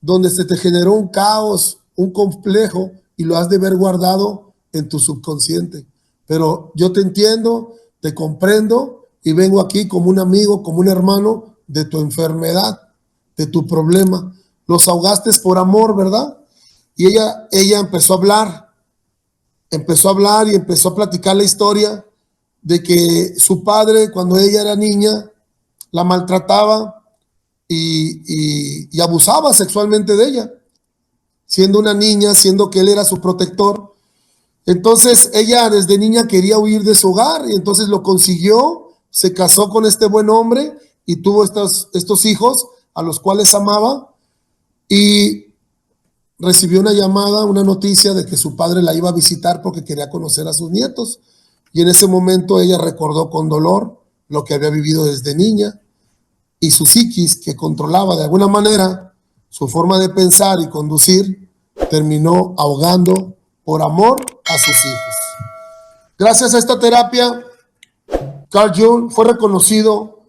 donde se te generó un caos, un complejo y lo has de ver guardado en tu subconsciente. Pero yo te entiendo, te comprendo y vengo aquí como un amigo, como un hermano de tu enfermedad, de tu problema. Los ahogaste por amor, ¿verdad? Y ella empezó a hablar y empezó a platicar la historia de que su padre, cuando ella era niña, la maltrataba y abusaba sexualmente de ella, siendo una niña, siendo que él era su protector. Entonces ella desde niña quería huir de su hogar y entonces lo consiguió, se casó con este buen hombre y tuvo estos hijos a los cuales amaba, y recibió una llamada, una noticia de que su padre la iba a visitar porque quería conocer a sus nietos. Y en ese momento ella recordó con dolor lo que había vivido desde niña, y su psiquis, que controlaba de alguna manera su forma de pensar y conducir, terminó ahogando por amor a sus hijos. Gracias a esta terapia, Carl Jung fue reconocido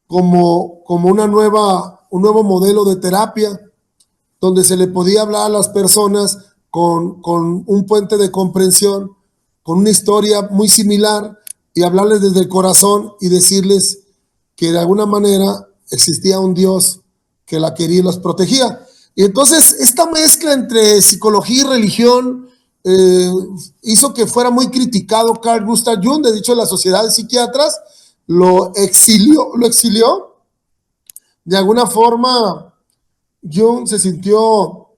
como un nuevo modelo de terapia, donde se le podía hablar a las personas con un puente de comprensión, con una historia muy similar, y hablarles desde el corazón y decirles que de alguna manera existía un Dios que la quería y los protegía. Y entonces esta mezcla entre psicología y religión hizo que fuera muy criticado Carl Gustav Jung. De hecho, la Sociedad de Psiquiatras lo exilió. De alguna forma, Jung se sintió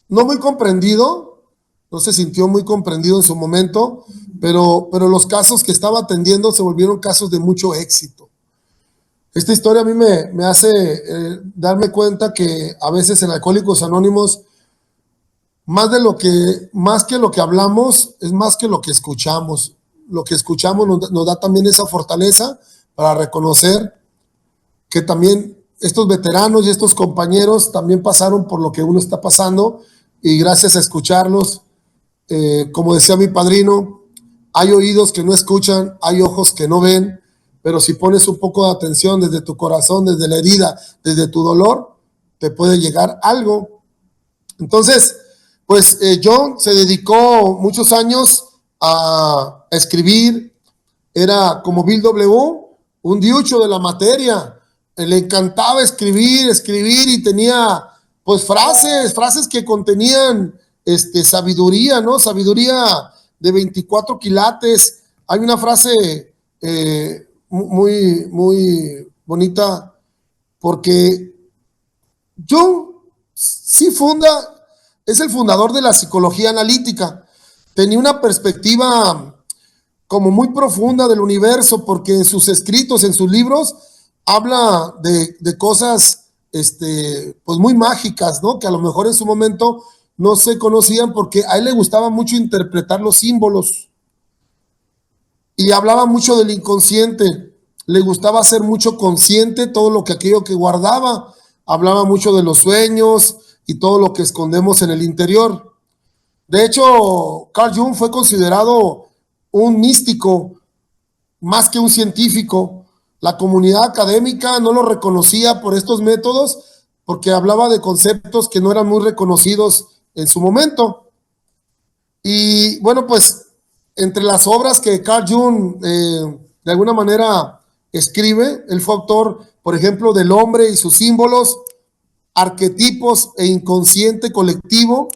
no se sintió muy comprendido en su momento, pero los casos que estaba atendiendo se volvieron casos de mucho éxito. Esta historia a mí me hace darme cuenta que a veces en Alcohólicos Anónimos, más que lo que hablamos, es más que lo que escuchamos. Lo que escuchamos nos da también esa fortaleza para reconocer que también estos veteranos y estos compañeros también pasaron por lo que uno está pasando, y gracias a escucharlos, como decía mi padrino, hay oídos que no escuchan, hay ojos que no ven, pero si pones un poco de atención desde tu corazón, desde la herida, desde tu dolor, te puede llegar algo. Entonces, pues John se dedicó muchos años a escribir. Era como Bill W., un diucho de la materia. Le encantaba escribir y tenía pues frases que contenían sabiduría, ¿no? Sabiduría de 24 quilates. Hay una frase muy, muy bonita, porque Jung es el fundador de la psicología analítica. Tenía una perspectiva como muy profunda del universo, porque en sus escritos, en sus libros, habla de cosas pues muy mágicas, ¿no? Que a lo mejor en su momento no se conocían, porque a él le gustaba mucho interpretar los símbolos y hablaba mucho del inconsciente. Le gustaba hacer mucho consciente todo aquello que guardaba. Hablaba mucho de los sueños y todo lo que escondemos en el interior. De hecho, Carl Jung fue considerado un místico más que un científico. La comunidad académica no lo reconocía por estos métodos, porque hablaba de conceptos que no eran muy reconocidos en su momento. Y bueno, pues entre las obras que Carl Jung de alguna manera escribe, él fue autor, por ejemplo, del hombre y sus símbolos, arquetipos e inconsciente colectivo.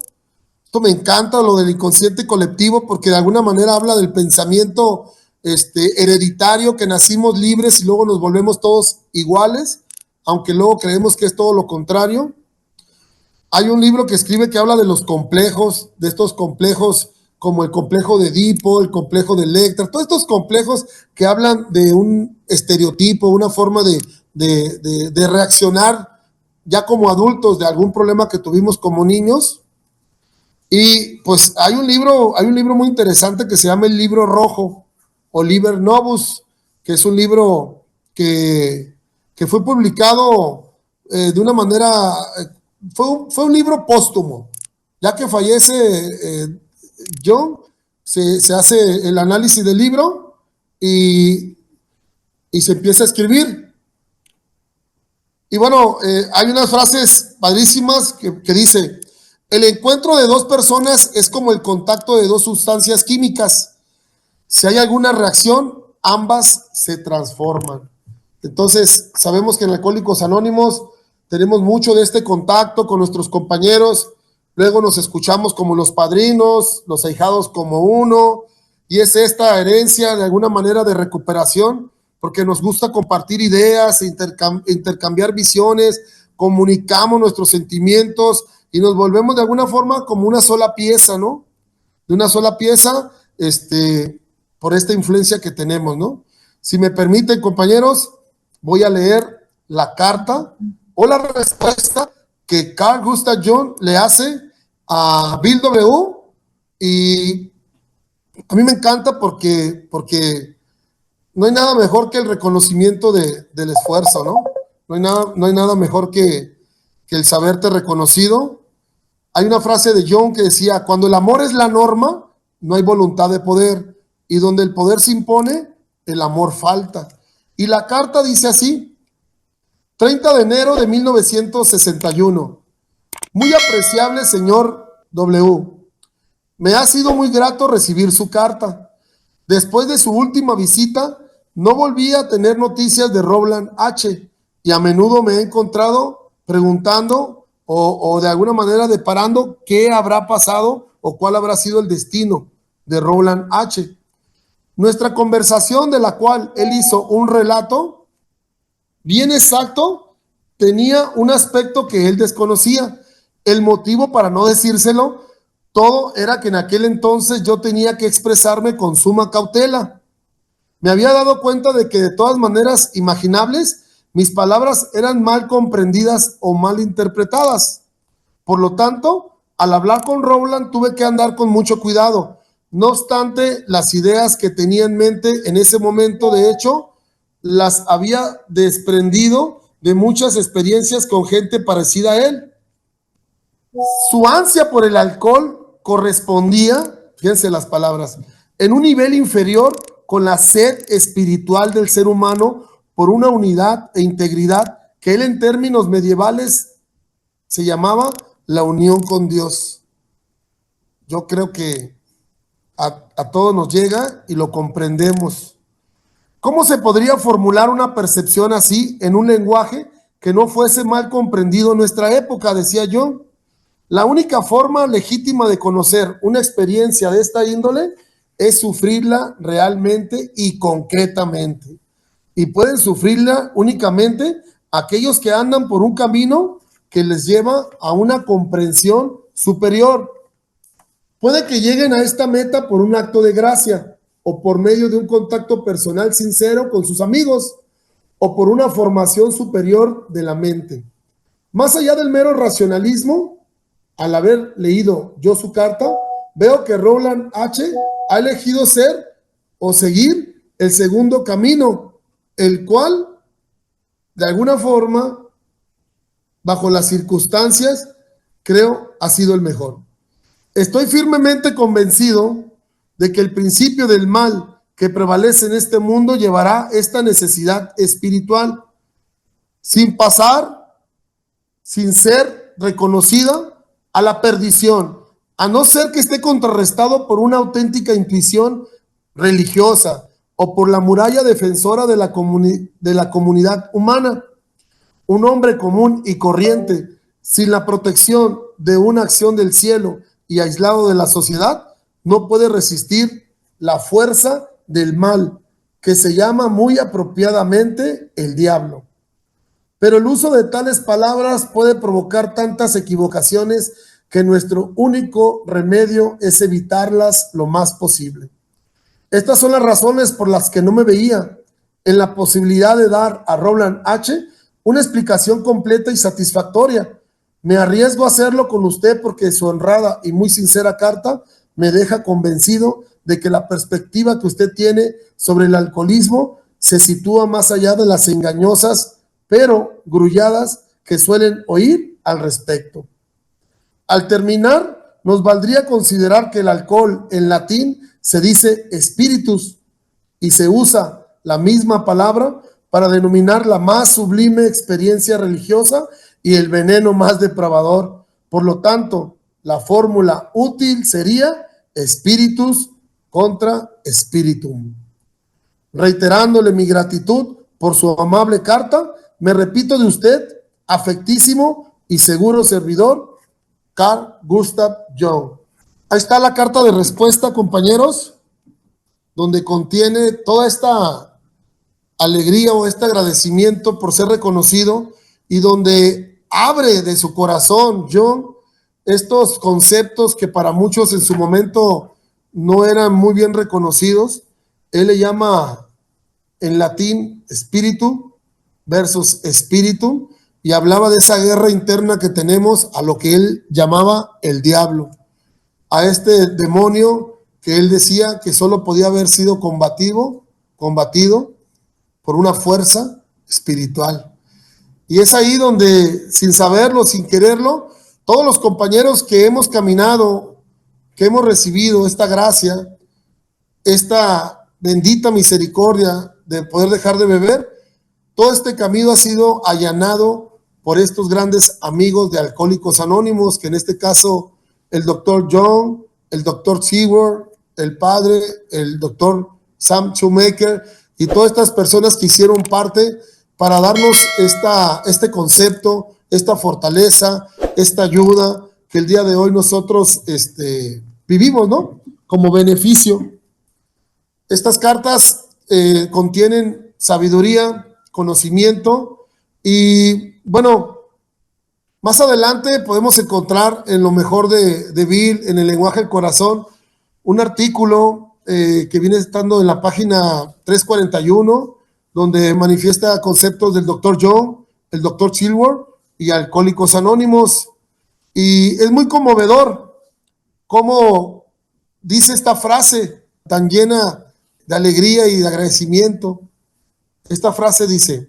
Esto me encanta, lo del inconsciente colectivo, porque de alguna manera habla del pensamiento hereditario, que nacimos libres y luego nos volvemos todos iguales, aunque luego creemos que es todo lo contrario. Hay un libro que escribe que habla de los complejos, de estos complejos como el complejo de Edipo, el complejo de Electra, todos estos complejos que hablan de un estereotipo, una forma de reaccionar ya como adultos de algún problema que tuvimos como niños. Y pues hay un libro muy interesante que se llama El Libro Rojo, o Liber Novus, que es un libro que fue publicado de una manera, fue un libro póstumo. Ya que fallece Jung, se hace el análisis del libro y se empieza a escribir. Y bueno, hay unas frases padrísimas que dice: El encuentro de dos personas es como el contacto de dos sustancias químicas. Si hay alguna reacción, ambas se transforman. Entonces, sabemos que en Alcohólicos Anónimos tenemos mucho de este contacto con nuestros compañeros. Luego nos escuchamos como los padrinos, los ahijados como uno. Y es esta herencia de alguna manera de recuperación, porque nos gusta compartir ideas, intercambiar visiones, comunicamos nuestros sentimientos y nos volvemos de alguna forma como una sola pieza, ¿no? De una sola pieza, por esta influencia que tenemos, ¿no? Si me permiten, compañeros, voy a leer la carta o la respuesta que Carl Gustav Jung le hace a Bill W. Y a mí me encanta porque no hay nada mejor que el reconocimiento del esfuerzo, ¿no? No hay nada mejor que el saberte reconocido. Hay una frase de Jung que decía: cuando el amor es la norma, no hay voluntad de poder, y donde el poder se impone, el amor falta. Y la carta dice así: 30 de enero de 1961. Muy apreciable señor W. Me ha sido muy grato recibir su carta. Después de su última visita, no volví a tener noticias de Rowland H. y a menudo me he encontrado preguntando o de alguna manera deparando qué habrá pasado o cuál habrá sido el destino de Rowland H. Nuestra conversación, de la cual él hizo un relato bien exacto, tenía un aspecto que él desconocía. El motivo para no decírselo todo era que en aquel entonces yo tenía que expresarme con suma cautela. Me había dado cuenta de que de todas maneras imaginables mis palabras eran mal comprendidas o mal interpretadas. Por lo tanto, al hablar con Rowland tuve que andar con mucho cuidado. No obstante, las ideas que tenía en mente en ese momento, de hecho, las había desprendido de muchas experiencias con gente parecida a él. Su ansia por el alcohol correspondía, fíjense las palabras, en un nivel inferior con la sed espiritual del ser humano por una unidad e integridad que él en términos medievales se llamaba la unión con Dios. Yo creo que a todos nos llega y lo comprendemos. ¿Cómo se podría formular una percepción así en un lenguaje que no fuese mal comprendido en nuestra época? Decía yo. La única forma legítima de conocer una experiencia de esta índole es sufrirla realmente y concretamente. Y pueden sufrirla únicamente aquellos que andan por un camino que les lleva a una comprensión superior. Puede que lleguen a esta meta por un acto de gracia, o por medio de un contacto personal sincero con sus amigos, o por una formación superior de la mente. Más allá del mero racionalismo, al haber leído yo su carta, veo que Rowland H. ha elegido ser o seguir el segundo camino, el cual, de alguna forma, bajo las circunstancias, creo ha sido el mejor. Estoy firmemente convencido de que el principio del mal que prevalece en este mundo llevará esta necesidad espiritual sin ser reconocida, a la perdición, a no ser que esté contrarrestado por una auténtica intuición religiosa o por la muralla defensora de la comunidad humana. Un hombre común y corriente, sin la protección de una acción del cielo y aislado de la sociedad, no puede resistir la fuerza del mal, que se llama muy apropiadamente el diablo. Pero el uso de tales palabras puede provocar tantas equivocaciones que nuestro único remedio es evitarlas lo más posible. Estas son las razones por las que no me veía en la posibilidad de dar a Rowland H. una explicación completa y satisfactoria. Me arriesgo a hacerlo con usted porque su honrada y muy sincera carta me deja convencido de que la perspectiva que usted tiene sobre el alcoholismo se sitúa más allá de las engañosas pero grulladas que suelen oír al respecto. Al terminar, nos valdría considerar que el alcohol en latín se dice spiritus y se usa la misma palabra para denominar la más sublime experiencia religiosa y el veneno más depravador. Por lo tanto, la fórmula útil sería spiritus contra spiritum. Reiterándole mi gratitud por su amable carta, me repito de usted, afectísimo y seguro servidor, Carl Gustav Jung. Ahí está la carta de respuesta, compañeros, donde contiene toda esta alegría o este agradecimiento por ser reconocido y donde abre de su corazón Jung estos conceptos que para muchos en su momento no eran muy bien reconocidos. Él le llama en latín espíritu versus espíritu y hablaba de esa guerra interna que tenemos a lo que él llamaba el diablo, a este demonio que él decía que solo podía haber sido combatido por una fuerza espiritual. Y es ahí donde, sin saberlo, sin quererlo, todos los compañeros que hemos caminado, que hemos recibido esta gracia, esta bendita misericordia de poder dejar de beber, todo este camino ha sido allanado por estos grandes amigos de Alcohólicos Anónimos, que en este caso el doctor Jung, el doctor Seward, el padre, el doctor Sam Shoemaker y todas estas personas que hicieron parte para darnos este concepto, esta fortaleza, esta ayuda que el día de hoy nosotros vivimos, ¿no? Como beneficio. Estas cartas contienen sabiduría, conocimiento y, bueno, más adelante podemos encontrar en lo mejor de Bill, en el lenguaje del corazón, un artículo que viene estando en la página 341, donde manifiesta conceptos del Dr. Jung, el Dr. Seward y Alcohólicos Anónimos. Y es muy conmovedor cómo dice esta frase tan llena de alegría y de agradecimiento. Esta frase dice: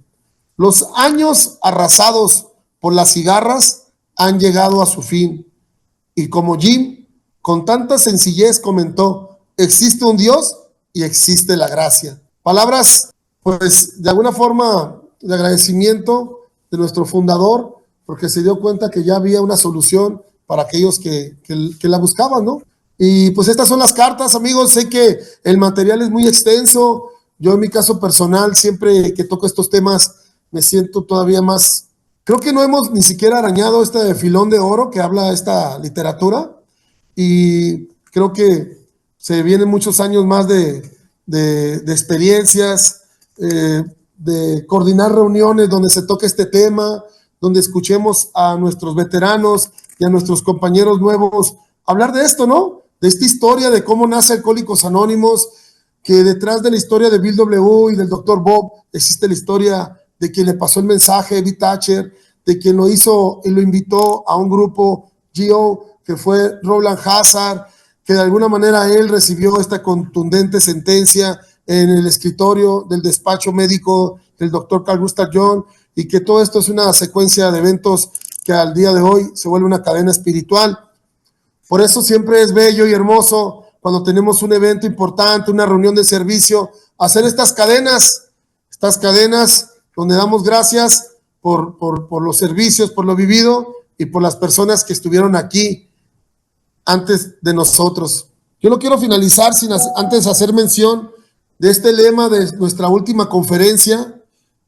los años arrasados por las cigarras han llegado a su fin. Y como Jim con tanta sencillez comentó, existe un Dios y existe la gracia. Palabras, pues, de alguna forma de agradecimiento de nuestro fundador, porque se dio cuenta que ya había una solución para aquellos que la buscaban, ¿no? Y pues estas son las cartas, amigos. Sé que el material es muy extenso. Yo en mi caso personal, siempre que toco estos temas, me siento todavía más. Creo que no hemos ni siquiera arañado este filón de oro que habla esta literatura, y creo que se vienen muchos años más de experiencias, de coordinar reuniones donde se toque este tema, donde escuchemos a nuestros veteranos y a nuestros compañeros nuevos hablar de esto, ¿no? De esta historia de cómo nace Alcohólicos Anónimos, que detrás de la historia de Bill W. y del Dr. Bob existe la historia de quien le pasó el mensaje, Eddie Thatcher, de quien lo hizo y lo invitó a un grupo GO, que fue Rowland Hazard, que de alguna manera él recibió esta contundente sentencia en el escritorio del despacho médico del doctor Carl Gustav Jung, y que todo esto es una secuencia de eventos que al día de hoy se vuelve una cadena espiritual. Por eso siempre es bello y hermoso cuando tenemos un evento importante, una reunión de servicio, hacer estas cadenas donde damos gracias por los servicios, por lo vivido y por las personas que estuvieron aquí antes de nosotros. Yo no quiero finalizar sin antes hacer mención de este lema de nuestra última conferencia,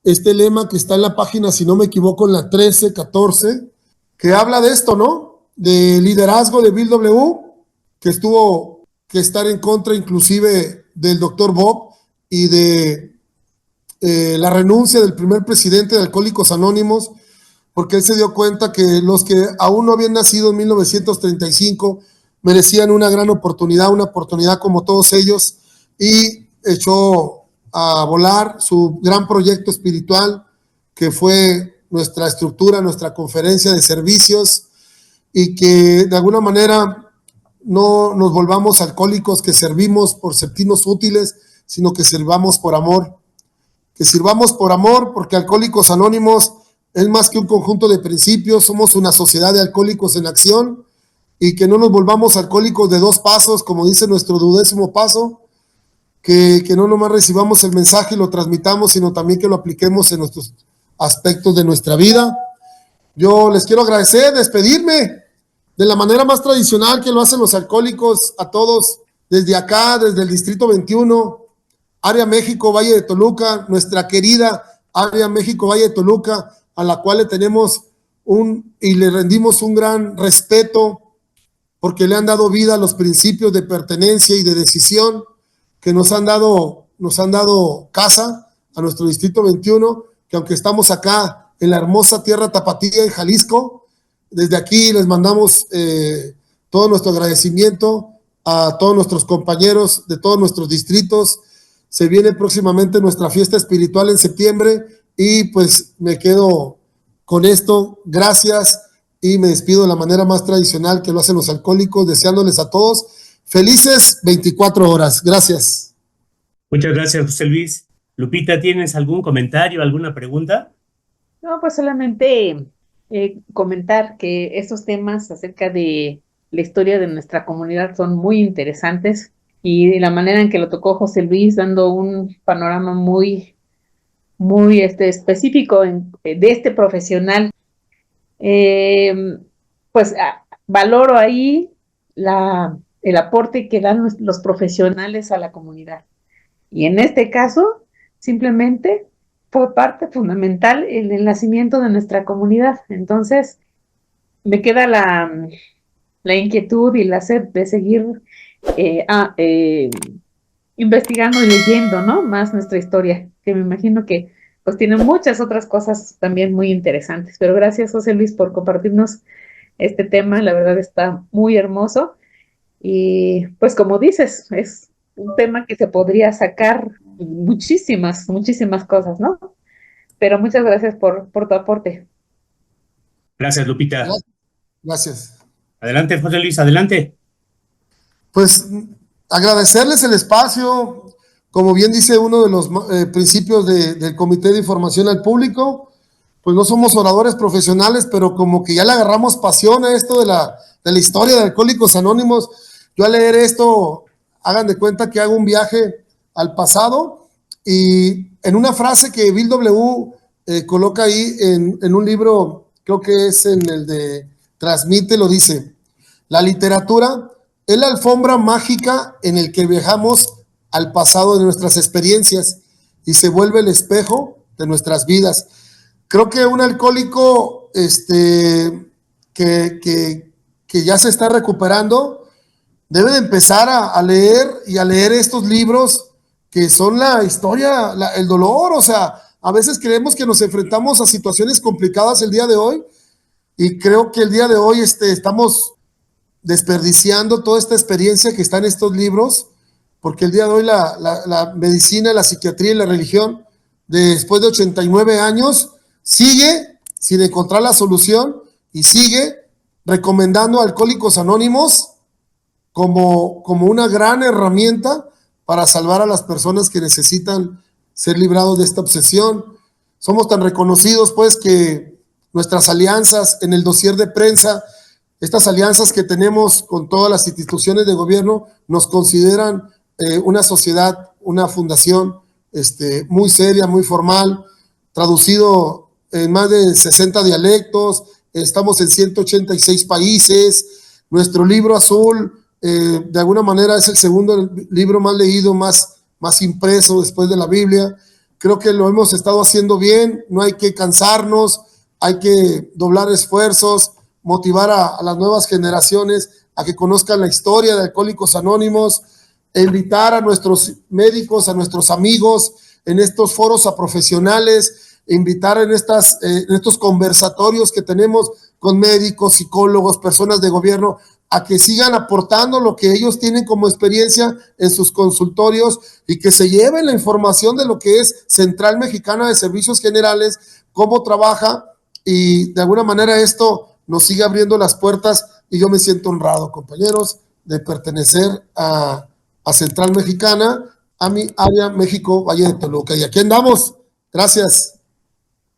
este lema que está en la página, si no me equivoco, en la 13, 14, que habla de esto, ¿no? De liderazgo de Bill W., que tuvo que estar en contra inclusive del Dr. Bob y de la renuncia del primer presidente de Alcohólicos Anónimos, porque él se dio cuenta que los que aún no habían nacido en 1935 merecían una gran oportunidad, una oportunidad como todos ellos, y echó a volar su gran proyecto espiritual, que fue nuestra estructura, nuestra conferencia de servicios, y que de alguna manera no nos volvamos alcohólicos que servimos por sentirnos útiles, sino que sirvamos por amor. Que sirvamos por amor, porque Alcohólicos Anónimos es más que un conjunto de principios, somos una sociedad de alcohólicos en acción, y que no nos volvamos alcohólicos de dos pasos, como dice nuestro 12º paso, que no nomás recibamos el mensaje y lo transmitamos, sino también que lo apliquemos en nuestros aspectos de nuestra vida. Yo les quiero agradecer, despedirme de la manera más tradicional que lo hacen los alcohólicos a todos, desde acá, desde el Distrito 21, Área México, Valle de Toluca, nuestra querida Área México, Valle de Toluca, a la cual le tenemos y le rendimos un gran respeto porque le han dado vida a los principios de pertenencia y de decisión que nos han dado casa a nuestro Distrito 21, que aunque estamos acá en la hermosa tierra tapatía en Jalisco, desde aquí les mandamos todo nuestro agradecimiento a todos nuestros compañeros de todos nuestros distritos. Se viene próximamente nuestra fiesta espiritual en septiembre y pues me quedo con esto. Gracias y me despido de la manera más tradicional que lo hacen los alcohólicos, deseándoles a todos felices 24 horas. Gracias. Muchas gracias, José Luis. Lupita, ¿tienes algún comentario, alguna pregunta? No, pues solamente comentar que estos temas acerca de la historia de nuestra comunidad son muy interesantes y la manera en que lo tocó José Luis, dando un panorama muy específico de este profesional. Pues valoro ahí el aporte que dan los profesionales a la comunidad. Y en este caso, simplemente fue parte fundamental en el nacimiento de nuestra comunidad. Entonces, me queda la inquietud y la sed de seguir investigando y leyendo, ¿no? Más nuestra historia, que me imagino que pues tiene muchas otras cosas también muy interesantes. Pero gracias, José Luis, por compartirnos este tema. La verdad está muy hermoso. Y pues como dices, es un tema que se podría sacar muchísimas cosas, ¿no? Pero muchas gracias por tu aporte. Gracias, Lupita. Gracias. Adelante, José Luis, adelante. Pues agradecerles el espacio, como bien dice uno de los principios del Comité de Información al Público, pues no somos oradores profesionales, pero como que ya le agarramos pasión a esto de la historia de Alcohólicos Anónimos. Yo al leer esto, hagan de cuenta que hago un viaje al pasado y en una frase que Bill W. Coloca ahí en un libro, creo que es en el de Transmite, lo dice: la literatura es la alfombra mágica en el que viajamos al pasado de nuestras experiencias y se vuelve el espejo de nuestras vidas. Creo que un alcohólico que ya se está recuperando debe de empezar a leer y a leer estos libros que son la historia, el dolor. O sea, a veces creemos que nos enfrentamos a situaciones complicadas el día de hoy y creo que el día de hoy estamos desperdiciando toda esta experiencia que está en estos libros, porque el día de hoy la medicina, la psiquiatría y la religión, después de 89 años, sigue sin encontrar la solución y sigue recomendando a Alcohólicos Anónimos como una gran herramienta para salvar a las personas que necesitan ser librados de esta obsesión. Somos tan reconocidos, pues, que nuestras alianzas en el dossier de prensa, estas alianzas que tenemos con todas las instituciones de gobierno, nos consideran una sociedad, una fundación muy seria, muy formal, traducido en más de 60 dialectos, estamos en 186 países. Nuestro libro azul, de alguna manera, es el segundo libro más leído, más impreso después de la Biblia. Creo que lo hemos estado haciendo bien, no hay que cansarnos, hay que doblar esfuerzos, motivar a las nuevas generaciones a que conozcan la historia de Alcohólicos Anónimos, e invitar a nuestros médicos, a nuestros amigos en estos foros a profesionales, invitar en estos conversatorios que tenemos con médicos, psicólogos, personas de gobierno, a que sigan aportando lo que ellos tienen como experiencia en sus consultorios y que se lleven la información de lo que es Central Mexicana de Servicios Generales, cómo trabaja, y de alguna manera esto nos sigue abriendo las puertas y yo me siento honrado, compañeros, de pertenecer a Central Mexicana, a mi área México, Valle de Toluca. Y aquí andamos. Gracias.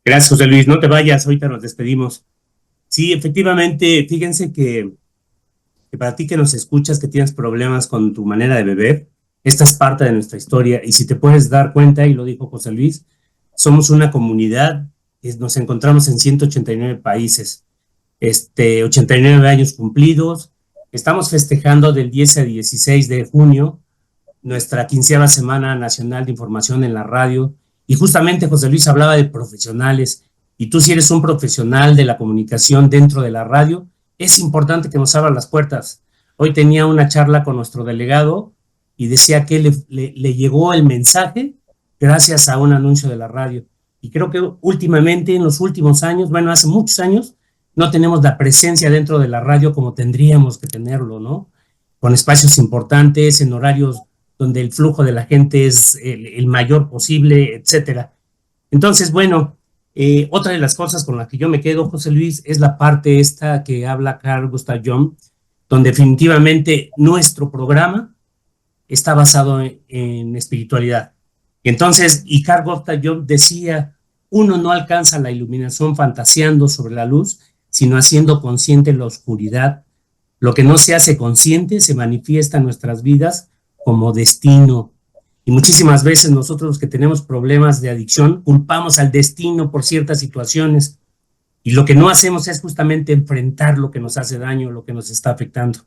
Gracias, José Luis. No te vayas, ahorita nos despedimos. Sí, efectivamente, fíjense que para ti que nos escuchas, que tienes problemas con tu manera de beber, esta es parte de nuestra historia. Y si te puedes dar cuenta, y lo dijo José Luis, somos una comunidad, nos encontramos en 189 países. 89 años cumplidos. Estamos festejando del 10 al 16 de junio nuestra 15ª Semana Nacional de Información en la Radio. Y justamente José Luis hablaba de profesionales. Y tú, si eres un profesional de la comunicación dentro de la radio, es importante que nos abran las puertas. Hoy tenía una charla con nuestro delegado y decía que le llegó el mensaje gracias a un anuncio de la radio. Y creo que últimamente, en los últimos años, bueno, hace muchos años, no tenemos la presencia dentro de la radio como tendríamos que tenerlo, ¿no? Con espacios importantes, en horarios donde el flujo de la gente es el mayor posible, etcétera. Entonces, bueno, otra de las cosas con las que yo me quedo, José Luis, es la parte esta que habla Carl Gustav Jung, donde definitivamente nuestro programa está basado en espiritualidad. Entonces, y Carl Gustav Jung decía, uno no alcanza la iluminación fantaseando sobre la luz, sino haciendo consciente la oscuridad. Lo que no se hace consciente se manifiesta en nuestras vidas como destino. Y muchísimas veces nosotros los que tenemos problemas de adicción culpamos al destino por ciertas situaciones. Y lo que no hacemos es justamente enfrentar lo que nos hace daño, lo que nos está afectando.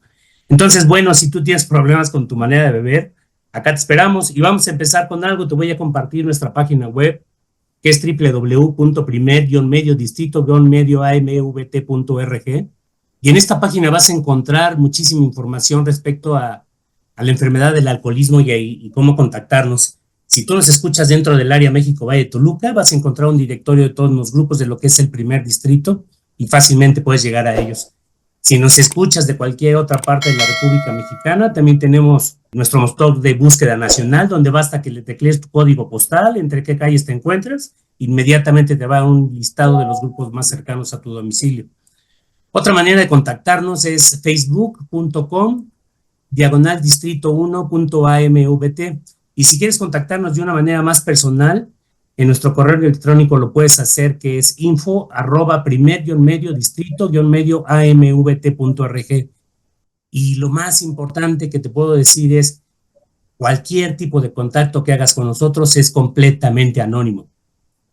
Entonces, bueno, si tú tienes problemas con tu manera de beber, acá te esperamos y vamos a empezar con algo. Te voy a compartir nuestra página web, que es www.primer-distrito-amvt.org. Y en esta página vas a encontrar muchísima información respecto a la enfermedad del alcoholismo y cómo contactarnos. Si tú nos escuchas dentro del área México Valle de Toluca, vas a encontrar un directorio de todos los grupos de lo que es el primer distrito y fácilmente puedes llegar a ellos. Si nos escuchas de cualquier otra parte de la República Mexicana, también tenemos nuestro motor de búsqueda nacional, donde basta que le teclees tu código postal, entre qué calles te encuentras, inmediatamente te va a un listado de los grupos más cercanos a tu domicilio. Otra manera de contactarnos es facebook.com/distrito1.amvt. Y si quieres contactarnos de una manera más personal, en nuestro correo electrónico lo puedes hacer, que es info@primer-distrito-amvt.org. Y lo más importante que te puedo decir es, cualquier tipo de contacto que hagas con nosotros es completamente anónimo.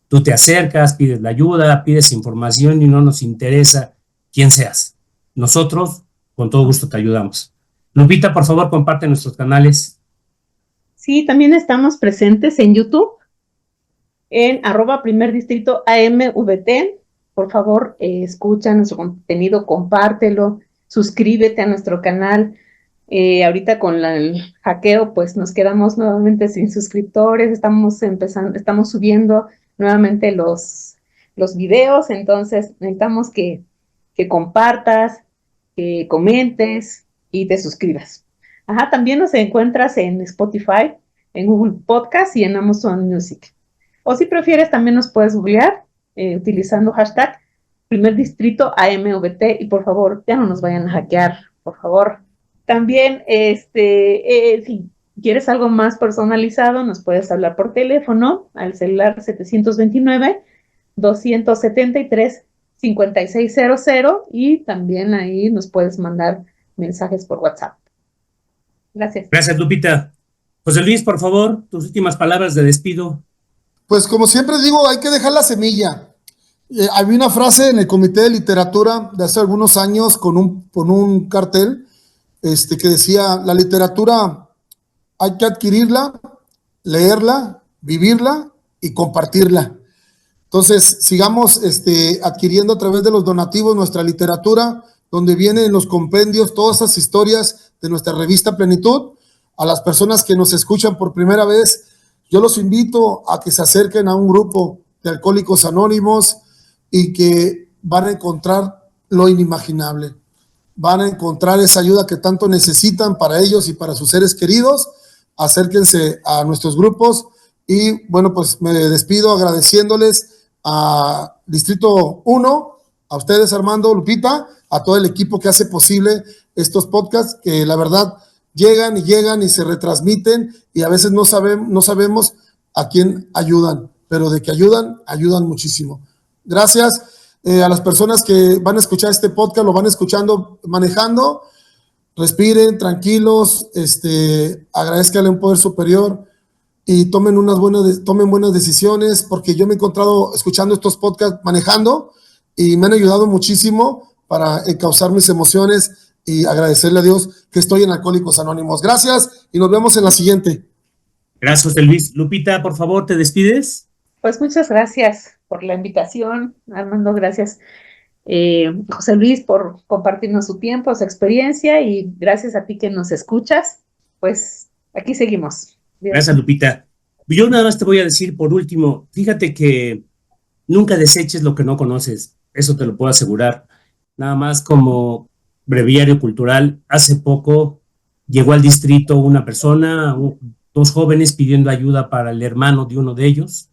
Tú te acercas, pides la ayuda, pides información y no nos interesa quién seas. Nosotros, con todo gusto, te ayudamos. Lupita, por favor, comparte nuestros canales. Sí, también estamos presentes en YouTube, en @primerdistrito-amvt. Por favor, escucha nuestro contenido, compártelo, suscríbete a nuestro canal. Ahorita con el hackeo, pues nos quedamos nuevamente sin suscriptores, estamos subiendo nuevamente los videos, entonces necesitamos que compartas, que comentes y te suscribas. También nos encuentras en Spotify, en Google Podcast y en Amazon Music. O si prefieres, también nos puedes googlear utilizando hashtag Primer Distrito AMVT y por favor, ya no nos vayan a hackear, por favor. También, si quieres algo más personalizado, nos puedes hablar por teléfono al celular 729-273-5600 y también ahí nos puedes mandar mensajes por WhatsApp. Gracias. Gracias, Lupita. José Luis, por favor, tus últimas palabras de despido. Pues como siempre digo, hay que dejar la semilla. Había una frase en el Comité de Literatura de hace algunos años con un cartel que decía, la literatura hay que adquirirla, leerla, vivirla y compartirla. Entonces, sigamos adquiriendo a través de los donativos nuestra literatura, donde vienen los compendios, todas esas historias de nuestra revista Plenitud. A las personas que nos escuchan por primera vez, yo los invito a que se acerquen a un grupo de Alcohólicos Anónimos y que van a encontrar lo inimaginable. Van a encontrar esa ayuda que tanto necesitan para ellos y para sus seres queridos. Acérquense a nuestros grupos y bueno, pues me despido agradeciéndoles a Distrito 1, a ustedes, Armando, Lupita, a todo el equipo que hace posible estos podcasts, que la verdad llegan y se retransmiten y a veces no sabemos a quién ayudan, pero de que ayudan muchísimo. Gracias a las personas que van a escuchar este podcast, lo van escuchando manejando, respiren tranquilos, agradezcanle a un poder superior y tomen buenas decisiones, porque yo me he encontrado escuchando estos podcasts manejando y me han ayudado muchísimo para encauzar mis emociones y agradecerle a Dios que estoy en Alcohólicos Anónimos. Gracias y nos vemos en la siguiente. Gracias, José Luis. Lupita, por favor, ¿te despides? Pues muchas gracias por la invitación, Armando, gracias, José Luis, por compartirnos su tiempo, su experiencia, y gracias a ti que nos escuchas. Pues aquí seguimos. Gracias, Lupita. Yo nada más te voy a decir por último, fíjate que nunca deseches lo que no conoces, eso te lo puedo asegurar. Nada más como breviario cultural, hace poco llegó al distrito una persona, dos jóvenes pidiendo ayuda para el hermano de uno de ellos.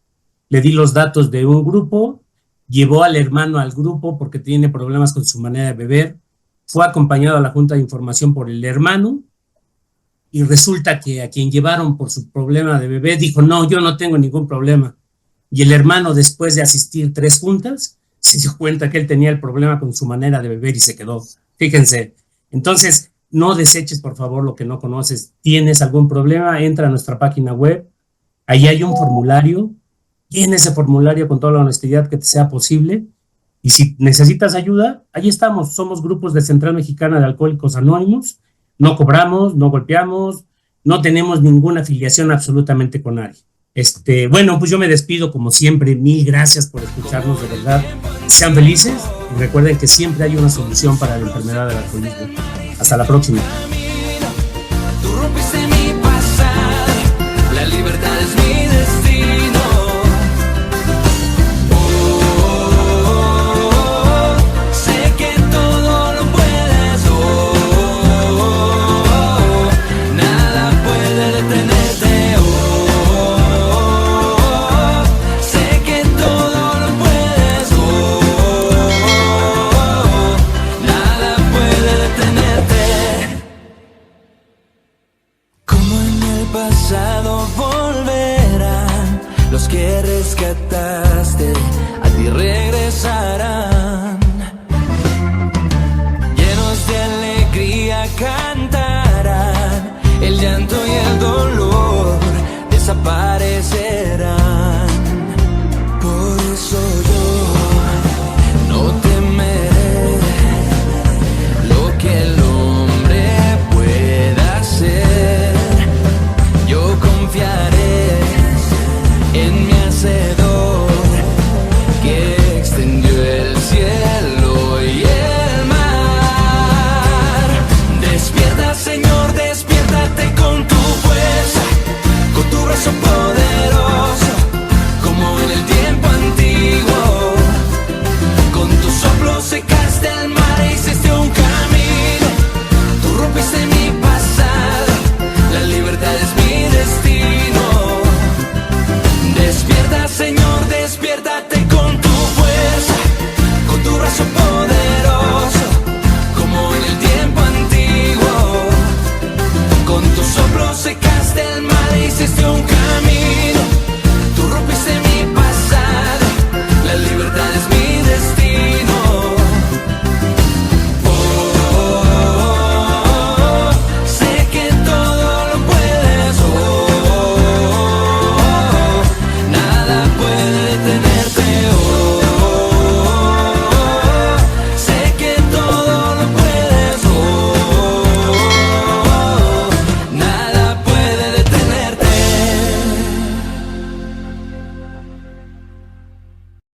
Le di los datos de un grupo, llevó al hermano al grupo porque tiene problemas con su manera de beber, fue acompañado a la junta de información por el hermano, y resulta que a quien llevaron por su problema de beber dijo, no, yo no tengo ningún problema. Y el hermano, después de asistir 3 juntas, se dio cuenta que él tenía el problema con su manera de beber y se quedó. Fíjense. Entonces, no deseches, por favor, lo que no conoces. ¿Tienes algún problema? Entra a nuestra página web. Ahí hay un formulario. Llena ese formulario con toda la honestidad que te sea posible. Y si necesitas ayuda, ahí estamos. Somos grupos de Central Mexicana de Alcohólicos Anónimos. No cobramos, no golpeamos, no tenemos ninguna afiliación absolutamente con nadie. Bueno, pues yo me despido como siempre. Mil gracias por escucharnos, de verdad. Sean felices y recuerden que siempre hay una solución para la enfermedad del alcoholismo. Hasta la próxima. Tú rompiste mi pasado, la libertad es mi destino. Sé que todo lo puedes, nada puede detenerte. Sé que todo lo puedes, nada puede detenerte. Como en el pasado volverán los que rescataste, a ti regresarán. Llenos de alegría cantarán, el llanto y el dolor desaparecerán. Por eso yo no temeré lo que el hombre pueda hacer. Yo confiaré en mi Hacedor, que extendió el cielo y el mar. Despierta, Señor, despiértate con tu fuerza, con tu brazo